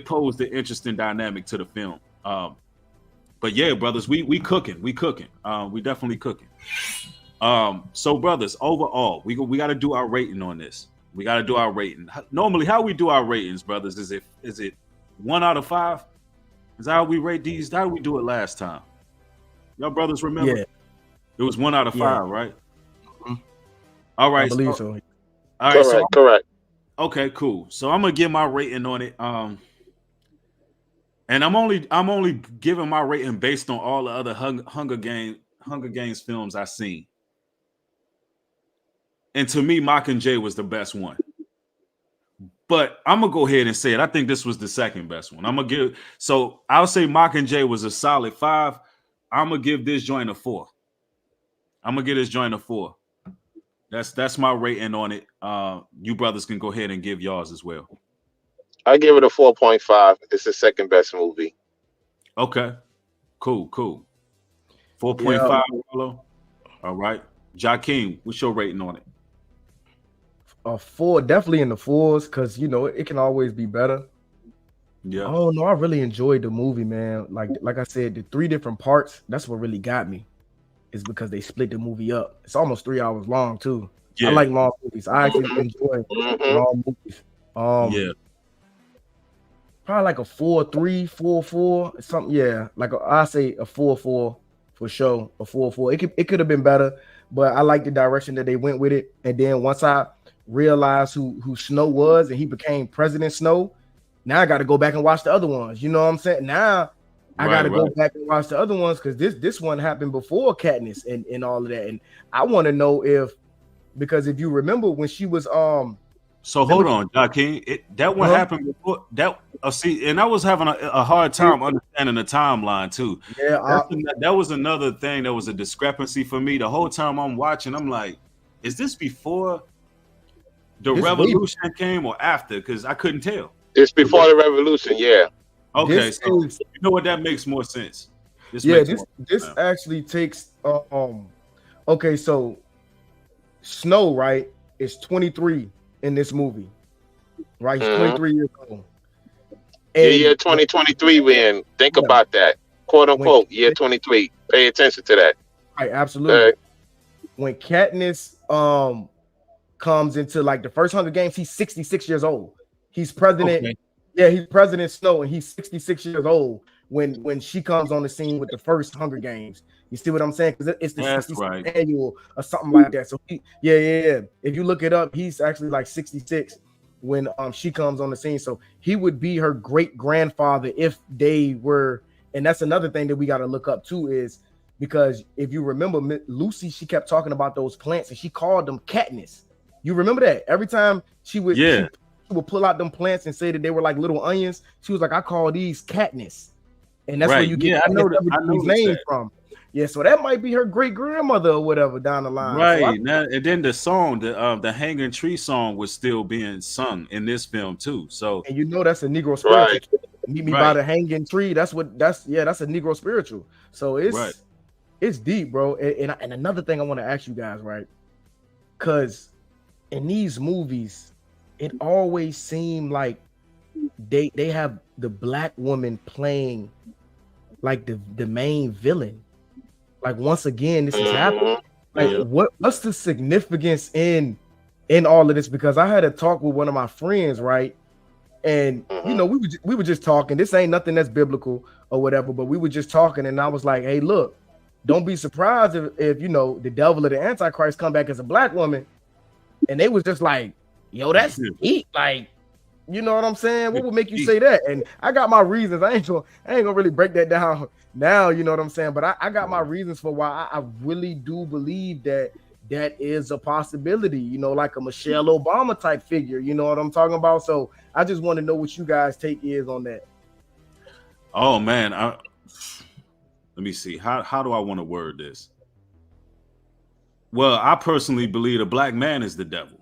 posed an interesting dynamic to the film. But yeah, brothers, we cooking. We definitely cooking. So brothers, overall, we got to do our rating on this. We got to do our rating. Normally, how we do our ratings, brothers, is it 1 out of 5? Is that how we rate these? How did we do it last time? Y'all brothers remember? Yeah. It was 1 out of 5, right? Mm-hmm. All right. I believe so. All right. Correct. Okay, cool. So I'm gonna give my rating on it. And I'm only giving my rating based on all the other Hunger Games films I've seen. And to me, Mockingjay was the best one. But I'm gonna go ahead and say it. I think this was the second best one. So I'll say Mockingjay was a solid 5. I'm gonna give this joint a 4. I'm gonna give this joint a 4. That's my rating on it. You brothers can go ahead and give yours as well. I give it a 4.5. It's the second best movie. Okay. Cool. 4.5, Rollo. All right. Jakeem, what's your rating on it? A 4, definitely in the 4s, because it can always be better. Yeah. Oh no, I really enjoyed the movie, man. Like I said, the 3 different parts, that's what really got me. Is because they split the movie up. It's almost 3 hours long too. Yeah. I like long movies. I actually enjoy long movies. Yeah. Probably like a 4.3, 4.4, something. Yeah, I say a 4.4 for sure. A 4.4. It could have been better, but I like the direction that they went with it. And then once I realized who Snow was and he became President Snow, now I got to go back and watch the other ones. You know what I'm saying? Now I gotta go back and watch the other ones because this one happened before Katniss and all of that. And I want to know because if you remember when she was So hold on, Joaquin. That one happened before that. See, and I was having a hard time understanding the timeline too. Yeah, that was another thing. That was a discrepancy for me. The whole time I'm watching, I'm like, is this before the revolution came or after? Because I couldn't tell. It's before the revolution, yeah. Okay, so you know what? That makes more sense. This actually takes okay, so Snow, right, is 23 in this movie. Right? He's 23 years old. And year 2023 we're in. Think about that. Quote unquote, year 23. Pay attention to that. Right, absolutely. When Katniss comes into like the first 100 games, he's 66 years old. He's president. Okay. Yeah, he's President Snow, and he's 66 years old when she comes on the scene with the first Hunger Games. You see what I'm saying? Because it's the 66th annual or something like that. So yeah. If you look it up, he's actually like 66 when she comes on the scene. So he would be her great grandfather if they were. And that's another thing that we got to look up too, is because if you remember Lucy, she kept talking about those plants and she called them Katniss. You remember that? Every time she would pull out them plants and say that they were like little onions. She was like, I call these Katniss. And that's where you get his name from. Yeah, so that might be her great grandmother or whatever down the line. Right. So and then the song, the Hanging Tree song was still being sung in this film too. So and you know that's a Negro spiritual. Meet me by the hanging tree. That's a Negro spiritual. So it's deep, bro. And another thing I want to ask you guys, right? Because in these movies, it always seemed like they have the black woman playing like the main villain. Like once again, this is happening. Like what's the significance in all of this? Because I had a talk with one of my friends, right? And you know, we were just talking. This ain't nothing that's biblical or whatever, but we were just talking, and I was like, hey, look, don't be surprised if you know the devil or the Antichrist come back as a black woman. And they was just like, yo, that's deep. Like, you know what I'm saying? What would make you say that? And I got my reasons. I ain't gonna really break that down now, you know what I'm saying? But I got my reasons for why I really do believe that is a possibility, you know, like a Michelle Obama type figure, you know what I'm talking about? So I just want to know what you guys' take is on that. Oh man, let me see. How do I want to word this? Well, I personally believe the black man is the devil.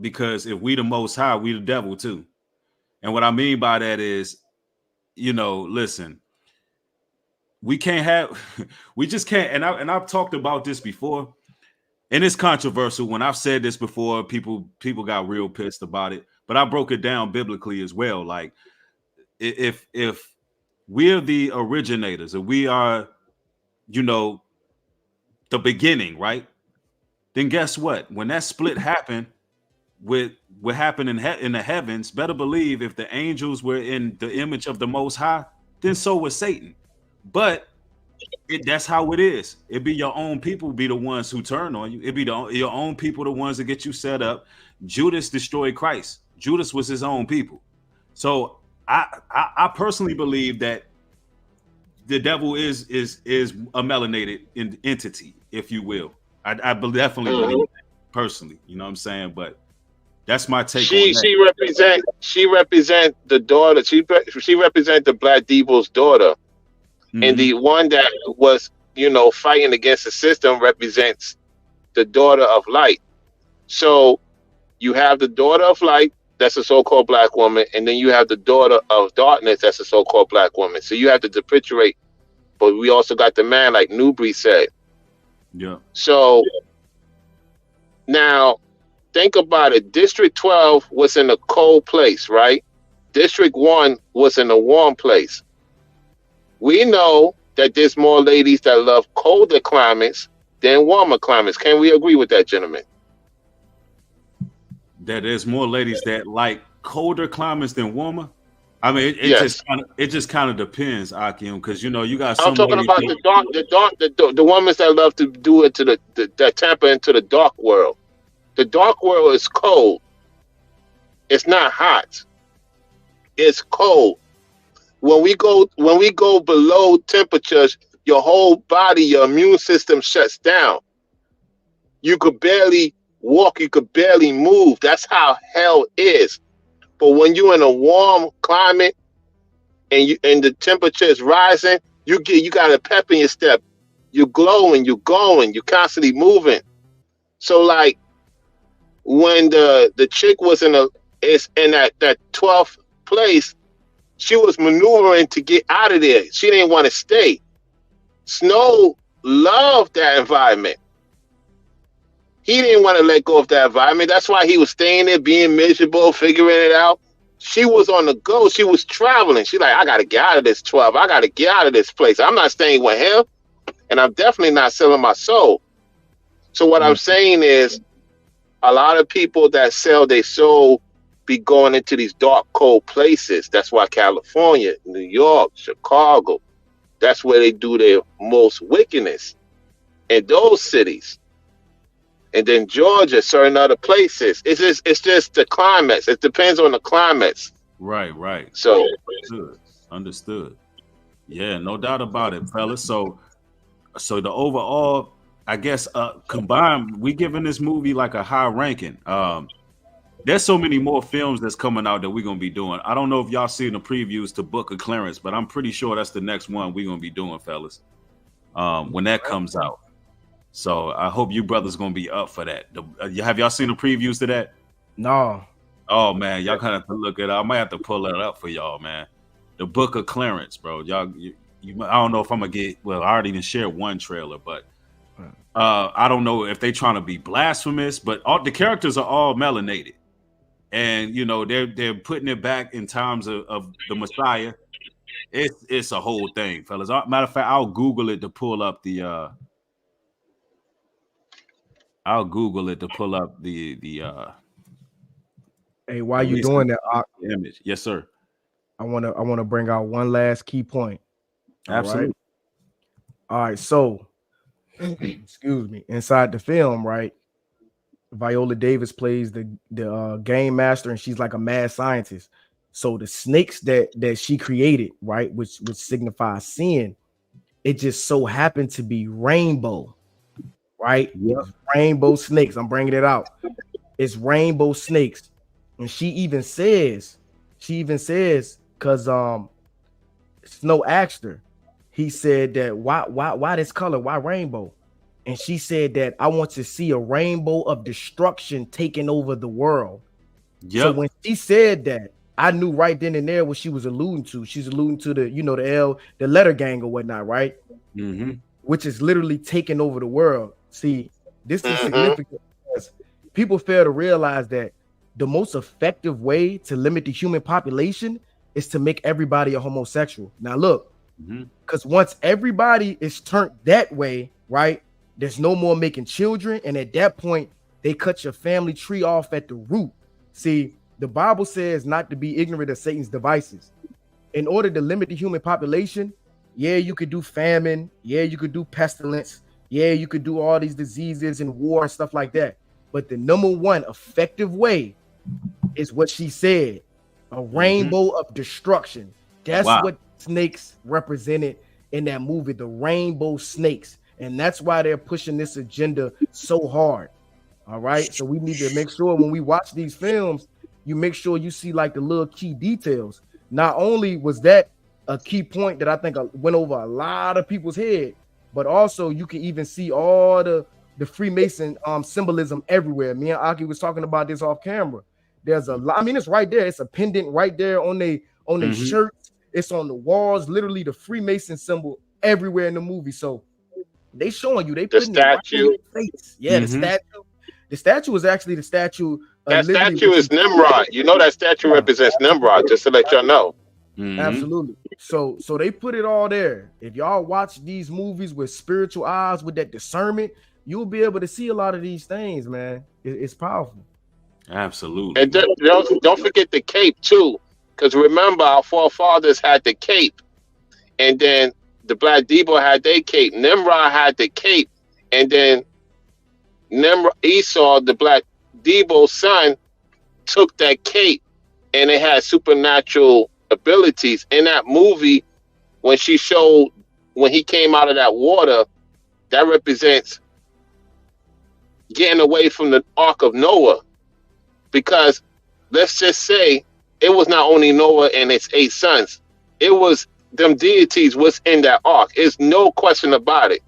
Because if we the most high, we the devil too. And what I mean by that is, you know, listen, we just can't, and I've talked about this before, and it's controversial. When I've said this before, people got real pissed about it, but I broke it down biblically as well. Like if we're the originators, and we are, you know, the beginning, right? Then guess what? When that split happened, with what happened in the heavens, better believe if the angels were in the image of the Most High, then so was Satan. But that's how it is. It be your own people be the ones who turn on you. It be your own people the ones that get you set up. Judas destroyed Christ. Judas was his own people. So I personally believe that the devil is a melanated entity, if you will. I definitely believe that personally. You know what I'm saying? But that's my take. She represent the daughter. She represent the Black Devil's daughter. And the one that was, you know, fighting against the system represents the daughter of light. So you have the daughter of light, that's a so-called black woman, and then you have the daughter of darkness, that's a so-called black woman. So you have to differentiate. But we also got the man, like Newbury said. Yeah. So now think about it. District 12 was in a cold place, right? District 1 was in a warm place. We know that there's more ladies that love colder climates than warmer climates. Can we agree with that, gentlemen? That there's more ladies that like colder climates than warmer? I mean, it just kind of depends, Akim, because you know you got. I'm talking about the women that love to do it to that temper into the dark world. The dark world is cold. It's not hot. It's cold. when we go below temperatures, your whole body, your immune system shuts down. You could barely walk, you could barely move. That's how hell is. But when you're in a warm climate and the temperature is rising, you got a pep in your step. You're glowing, you're going, you're constantly moving. So like when the chick was in that 12th place, she was maneuvering to get out of there. She didn't want to stay. Snow loved that environment. He didn't want to let go of that environment. That's why he was staying there, being miserable, figuring it out. She was on the go. She was traveling. She's like, I got to get out of this 12. I got to get out of this place. I'm not staying with him, and I'm definitely not selling my soul. So what I'm saying is, a lot of people that sell their soul be going into these dark, cold places. That's why California, New York, Chicago, that's where they do their most wickedness, in those cities. And then Georgia, certain other places. It's just the climates. It depends on the climates. Right. So understood. Yeah, no doubt about it, fellas. So the overall, I guess, combined, we giving this movie like a high ranking. There's so many more films that's coming out that we're gonna be doing. I don't know if y'all seen the previews to Book of Clarence, but I'm pretty sure that's the next one we're gonna be doing, fellas. When that comes out. So I hope you brothers gonna be up for that. Have y'all seen the previews to that? No. Oh man, y'all kind of have to look it up. I might have to pull it up for y'all, man. The Book of Clarence, bro. Y'all, I don't know if I'm gonna get. Well, I already even shared one trailer, but I don't know if they trying to be blasphemous. But all the characters are all melanated, and you know they're putting it back in times of the Messiah. It's a whole thing, fellas. Matter of fact, I'll Google it to pull up the. I'll Google it to pull up the Hey, while you doing that, image. Yes, sir. I wanna bring out one last key point. Absolutely. All right, so excuse me. Inside the film, right? Viola Davis plays the game master, and she's like a mad scientist. So the snakes that she created, right, which signifies sin, it just so happened to be rainbow. Right? Yep. Rainbow snakes. I'm bringing it out. It's rainbow snakes. And she even says, because Snow asked her, he said that why this color? Why rainbow? And she said that I want to see a rainbow of destruction taking over the world. Yep. So when she said that, I knew right then and there what she was alluding to. She's alluding to the letter gang or whatnot, right? Mm-hmm. Which is literally taking over the world. See, this is significant because people fail to realize that the most effective way to limit the human population is to make everybody a homosexual. Now look, because once everybody is turned that way, right, there's no more making children, and at that point they cut your family tree off at the root. See, the Bible says not to be ignorant of Satan's devices. In order to limit the human population, yeah, you could do famine, yeah, you could do pestilence, yeah, you could do all these diseases and war and stuff like that. But the number one effective way is what she said, a rainbow of destruction. That's what snakes represented in that movie, the rainbow snakes. And that's why they're pushing this agenda so hard. All right. So we need to make sure when we watch these films, you make sure you see like the little key details. Not only was that a key point that I think went over a lot of people's head, but also you can even see all the Freemason symbolism everywhere. Me and Aki was talking about this off camera. There's a lot. I mean, it's right there. It's a pendant right there on their shirts. It's on the walls. Literally, the Freemason symbol everywhere in the movie. So they showing you. They putting the statue. It right in your face. Yeah, the statue. The statue is actually the statue. That statue is Nimrod. You know that statue represents Nimrod. Just to let y'all know. Absolutely. So they put it all there. If y'all watch these movies with spiritual eyes, with that discernment, you'll be able to see a lot of these things, man. It's powerful. Absolutely. And don't forget the cape too, because remember our forefathers had the cape, and then the Black Debo had their cape. Nimrod had the cape, and then Esau, the Black Debo's son, took that cape, and it had supernatural abilities. In that movie, when he came out of that water, that represents getting away from the Ark of Noah. Because let's just say it was not only Noah and his 8 sons, it was them deities was in that ark. There's no question about it.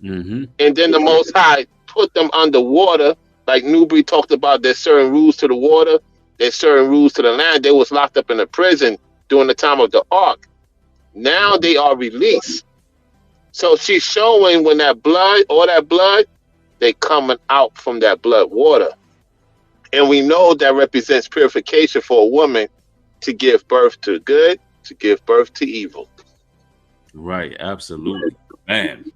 Mm-hmm. And then the Most High put them underwater. Like Newbury talked about, there's certain rules to the water, there's certain rules to the land. They was locked up in a prison during the time of the ark. Now they are released. So she's showing when all that blood, they coming out from that blood water. And we know that represents purification for a woman to give birth to good, to give birth to evil. Right, absolutely. Man,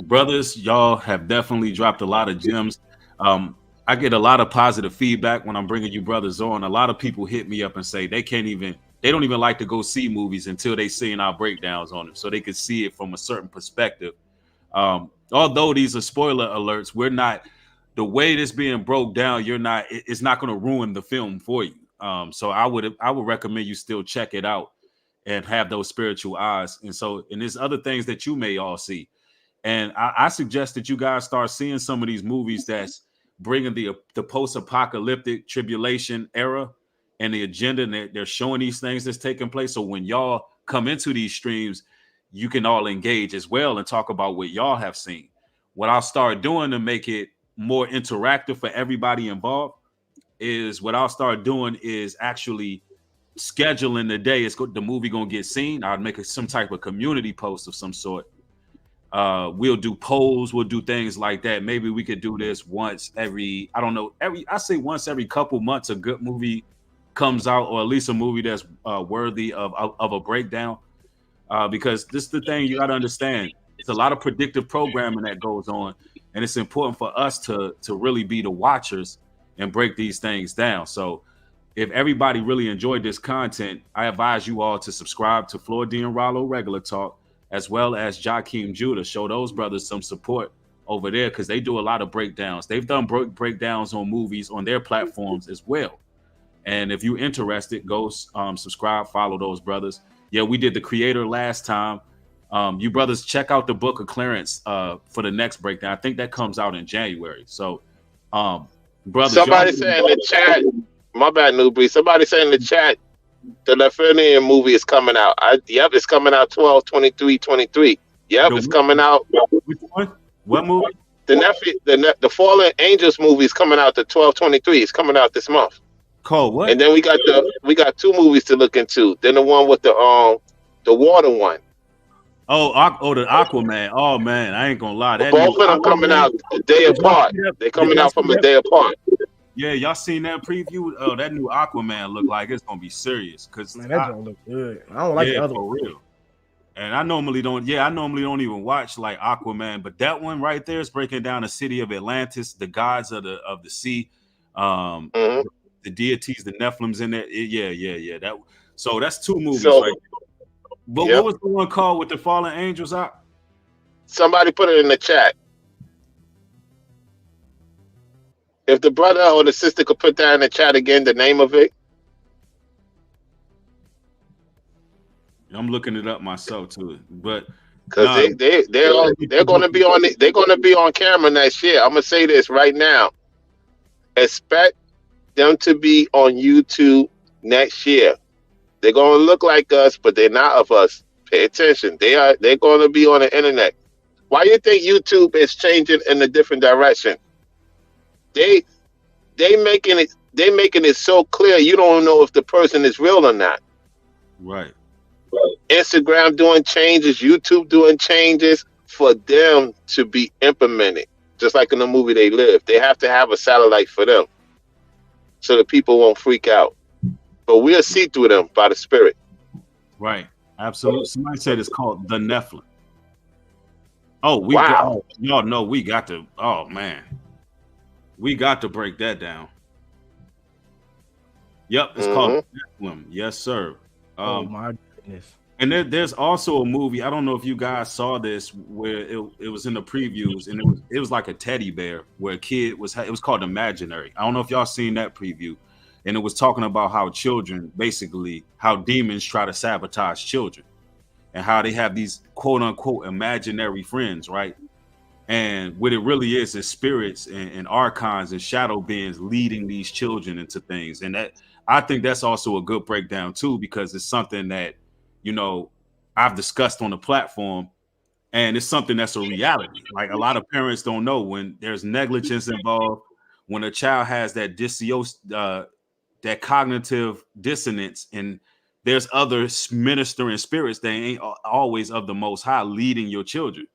brothers, y'all have definitely dropped a lot of gems. I get a lot of positive feedback when I'm bringing you brothers on. A lot of people hit me up and say they don't even like to go see movies until they seen our breakdowns on them, so they could see it from a certain perspective. Although these are spoiler alerts, we're not, the way this being broke down, it's not going to ruin the film for you. So I would recommend you still check it out and have those spiritual eyes. And there's other things that you may all see. And I suggest that you guys start seeing some of these movies that's bringing the post-apocalyptic tribulation era and the agenda, and they're showing these things that's taking place. So when y'all come into these streams, you can all engage as well and talk about what y'all have seen. What I'll start doing to make it more interactive for everybody involved is actually scheduling the day the movie gonna get seen. I'd make some type of community post of some sort. We'll do polls, we'll do things like that. Maybe we could do this once every couple months. A good movie comes out, or at least a movie that's worthy of a breakdown. Because this is the thing you got to understand. It's a lot of predictive programming that goes on, and it's important for us to really be the watchers and break these things down. So if everybody really enjoyed this content, I advise you all to subscribe to Floor D and Rollo Regular Talk, as well as Jakeem Judah. Show those brothers some support over there, because they do a lot of breakdowns. They've done breakdowns on movies on their platforms as well. And if you're interested, go subscribe, follow those brothers. Yeah, we did The Creator last time. You brothers check out the Book of Clarence for the next breakdown. I think that comes out in January. So, brothers, somebody said in the chat, my bad, Newbury. Somebody said in the chat, the Leffernian movie is coming out. Yep, it's coming out 12/23/23. Yep, it's coming out. Which one? What movie? The Fallen Angels movie is coming out the 12/23. It's coming out this month. Cole, what? And then we got 2 movies to look into. Then the one with the water one. Oh, the Aquaman. Oh man, I ain't gonna lie. Both of them coming out a day apart. They're coming out from a day apart. Yeah, y'all seen that preview? Oh, that new Aquaman look like it's gonna be serious. Cause man, that don't look good. I don't like the other for one. real. And I normally don't even watch like Aquaman, but that one right there is breaking down the city of Atlantis, the gods of the sea, the deities, the Nephilims in there. Yeah. So that's 2 movies right there. But what was the one called with the fallen angels out? Somebody put it in the chat. If the brother or the sister could put that in the chat again, the name of it. I'm looking it up myself too, but because they're going to be on camera next year. I'm gonna say this right now. Expect them to be on YouTube next year. They're going to look like us, but they're not of us. Pay attention. They're going to be on the internet. Why do you think YouTube is changing in a different direction? They making it so clear you don't know if the person is real or not. Right. Instagram doing changes, YouTube doing changes for them to be implemented. Just like in the movie They Live. They have to have a satellite for them so that people won't freak out. But we'll see through them by the Spirit. Right. Absolutely. Somebody said it's called The Nephilim. Oh, we got to. Oh man, we got to break that down. Yep, it's called Nephilim. Yes, sir. Oh my goodness. And there's also a movie. I don't know if you guys saw this, where it was in the previews, and it was like a teddy bear where a kid was. It was called Imaginary. I don't know if y'all seen that preview. and it was talking about how children, basically, how demons try to sabotage children, and how they have these quote unquote imaginary friends, right? And what it really is spirits and archons and shadow beings leading these children into things. And that, I think that's also a good breakdown too, because it's something that, you know, I've discussed on the platform, and it's something that's a reality. Like a lot of parents don't know when there's negligence involved, when a child has that that cognitive dissonance, and there's other ministering spirits that ain't always of the Most High leading your children.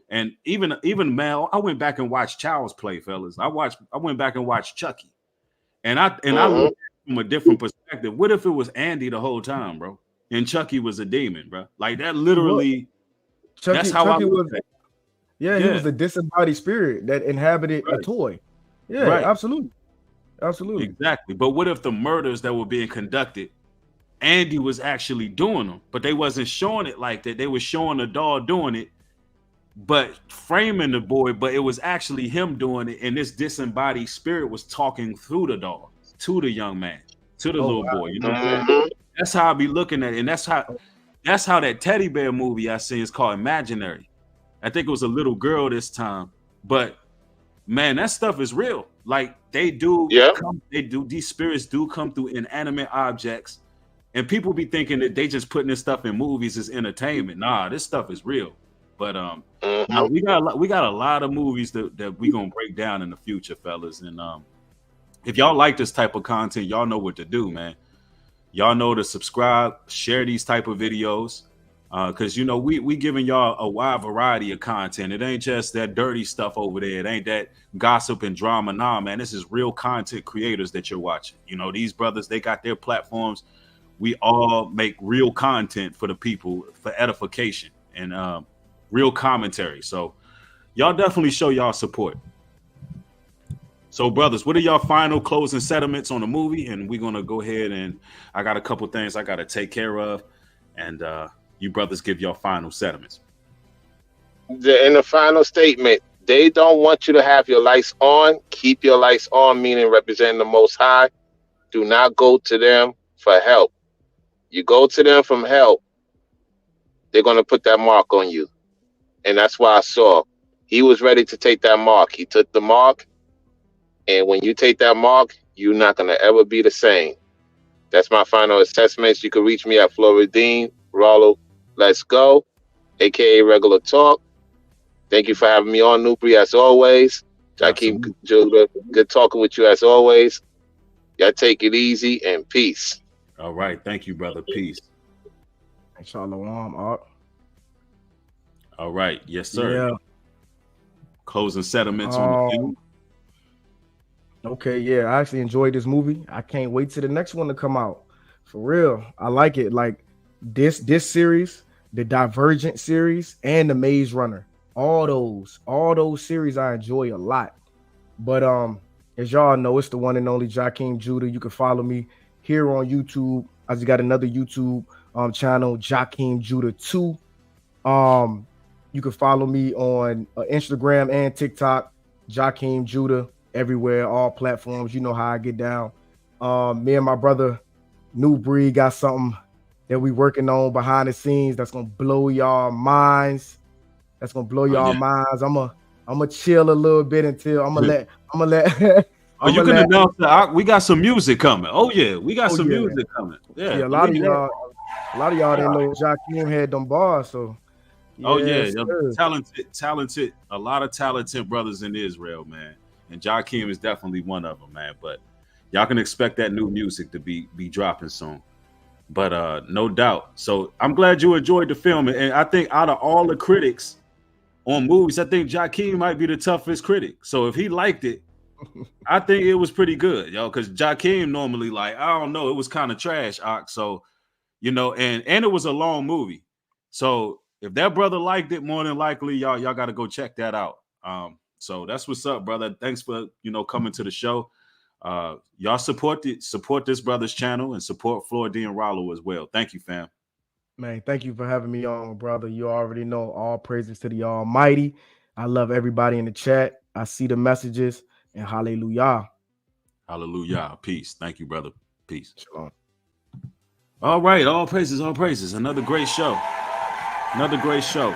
And even man, I went back and watched Child's Play, fellas. I went back and watched Chucky, and I looked from a different perspective. What if it was Andy the whole time, bro, and Chucky was a demon, bro? Like that literally. That's how Chucky was. Yeah, he was the disembodied spirit that inhabited a toy. Yeah, absolutely, exactly. But what if the murders that were being conducted, Andy was actually doing them, but they wasn't showing it like that. They were showing the doll doing it, but framing the boy, but it was actually him doing it, and this disembodied spirit was talking through the doll to the young man, to the little boy. You know what I'm saying? That's how I be looking at it, and that's how that teddy bear movie I seen is called Imaginary. I think it was a little girl this time, but man, that stuff is real. Like they do, these spirits do come through inanimate objects, and people be thinking that they just putting this stuff in movies as entertainment. Nah, this stuff is real. But now we got a lot of movies that we gonna break down in the future, fellas. And if y'all like this type of content, y'all know what to do, man. Y'all know to subscribe, share these type of videos, because you know we giving y'all a wide variety of content. It ain't just that dirty stuff over there. It ain't that gossip and drama. Nah, man, this is real content creators that you're watching. You know, these brothers, they got their platforms. We all make real content for the people, for edification and real commentary. So y'all definitely show y'all support. So, brothers, what are y'all final closing sentiments on the movie? And we're gonna go ahead, and I got a couple things I gotta take care of, and you brothers give y'all final sentiments. In the final statement, they don't want you to have your lights on. Keep your lights on, meaning representing the Most High. Do not go to them for help. You go to them from help, they're gonna put that mark on you, and that's why I saw he was ready to take that mark. He took the mark. And when you take that mark, you're not going to ever be the same. That's my final assessments. You can reach me at Floridine, Rollo, Let's Go, a.k.a. Regular Talk. Thank you for having me on, Nubri, as always. Jakeem Judah, good talking with you as always. Y'all take it easy and peace. All right. Thank you, brother. Peace. Shalom, Art. All right. Yes, sir. Yeah. Closing sentiments on the film. Okay, yeah, I actually enjoyed this movie. I can't wait till the next one to come out. For real, I like it. Like this series, the Divergent series, and the Maze Runner. All those series I enjoy a lot. But as y'all know, it's the one and only Jakeem Judah. You can follow me here on YouTube. I just got another YouTube channel, Jakeem Judah 2. You can follow me on Instagram and TikTok, Jakeem Judah. Everywhere, all platforms. You know how I get down. Me and my brother New Breed got something that we working on behind the scenes that's gonna blow y'all minds. I'm gonna chill a little bit until I'm gonna let Oh, you can announce that we got some music coming. Oh yeah, we got some music coming. Yeah, a lot of y'all didn't know Jakeem had them bars. So talented, a lot of talented brothers in Israel, man. And Jakeem is definitely one of them, man. But y'all can expect that new music to be dropping soon. But no doubt. So I'm glad you enjoyed the film. And I think out of all the critics on movies, I think Jakeem might be the toughest critic. So if he liked it, I think it was pretty good, yo. Because Jakeem normally, like, I don't know, it was kind of trash, Ox. So, you know, and it was a long movie. So if that brother liked it, more than likely, y'all got to go check that out. So that's what's up, brother. Thanks for, coming to the show. Y'all support this brother's channel and support Floyd D and Rollo as well. Thank you, fam. Man, thank you for having me on, brother. You already know, all praises to the Almighty. I love everybody in the chat. I see the messages, and hallelujah. Hallelujah. Peace. Thank you, brother. Peace. Shalom. All right, all praises, all praises. Another great show. Another great show.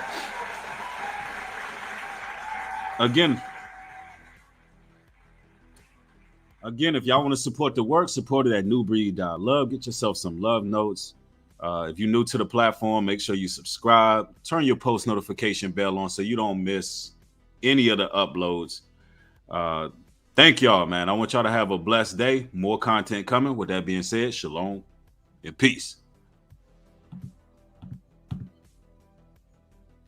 Again, if y'all want to support the work, support it at newbreed.love. Get yourself some love notes. If you're new to the platform, make sure you subscribe. Turn your post notification bell on so you don't miss any of the uploads. Thank y'all, man. I want y'all to have a blessed day. More content coming. With that being said, shalom and peace.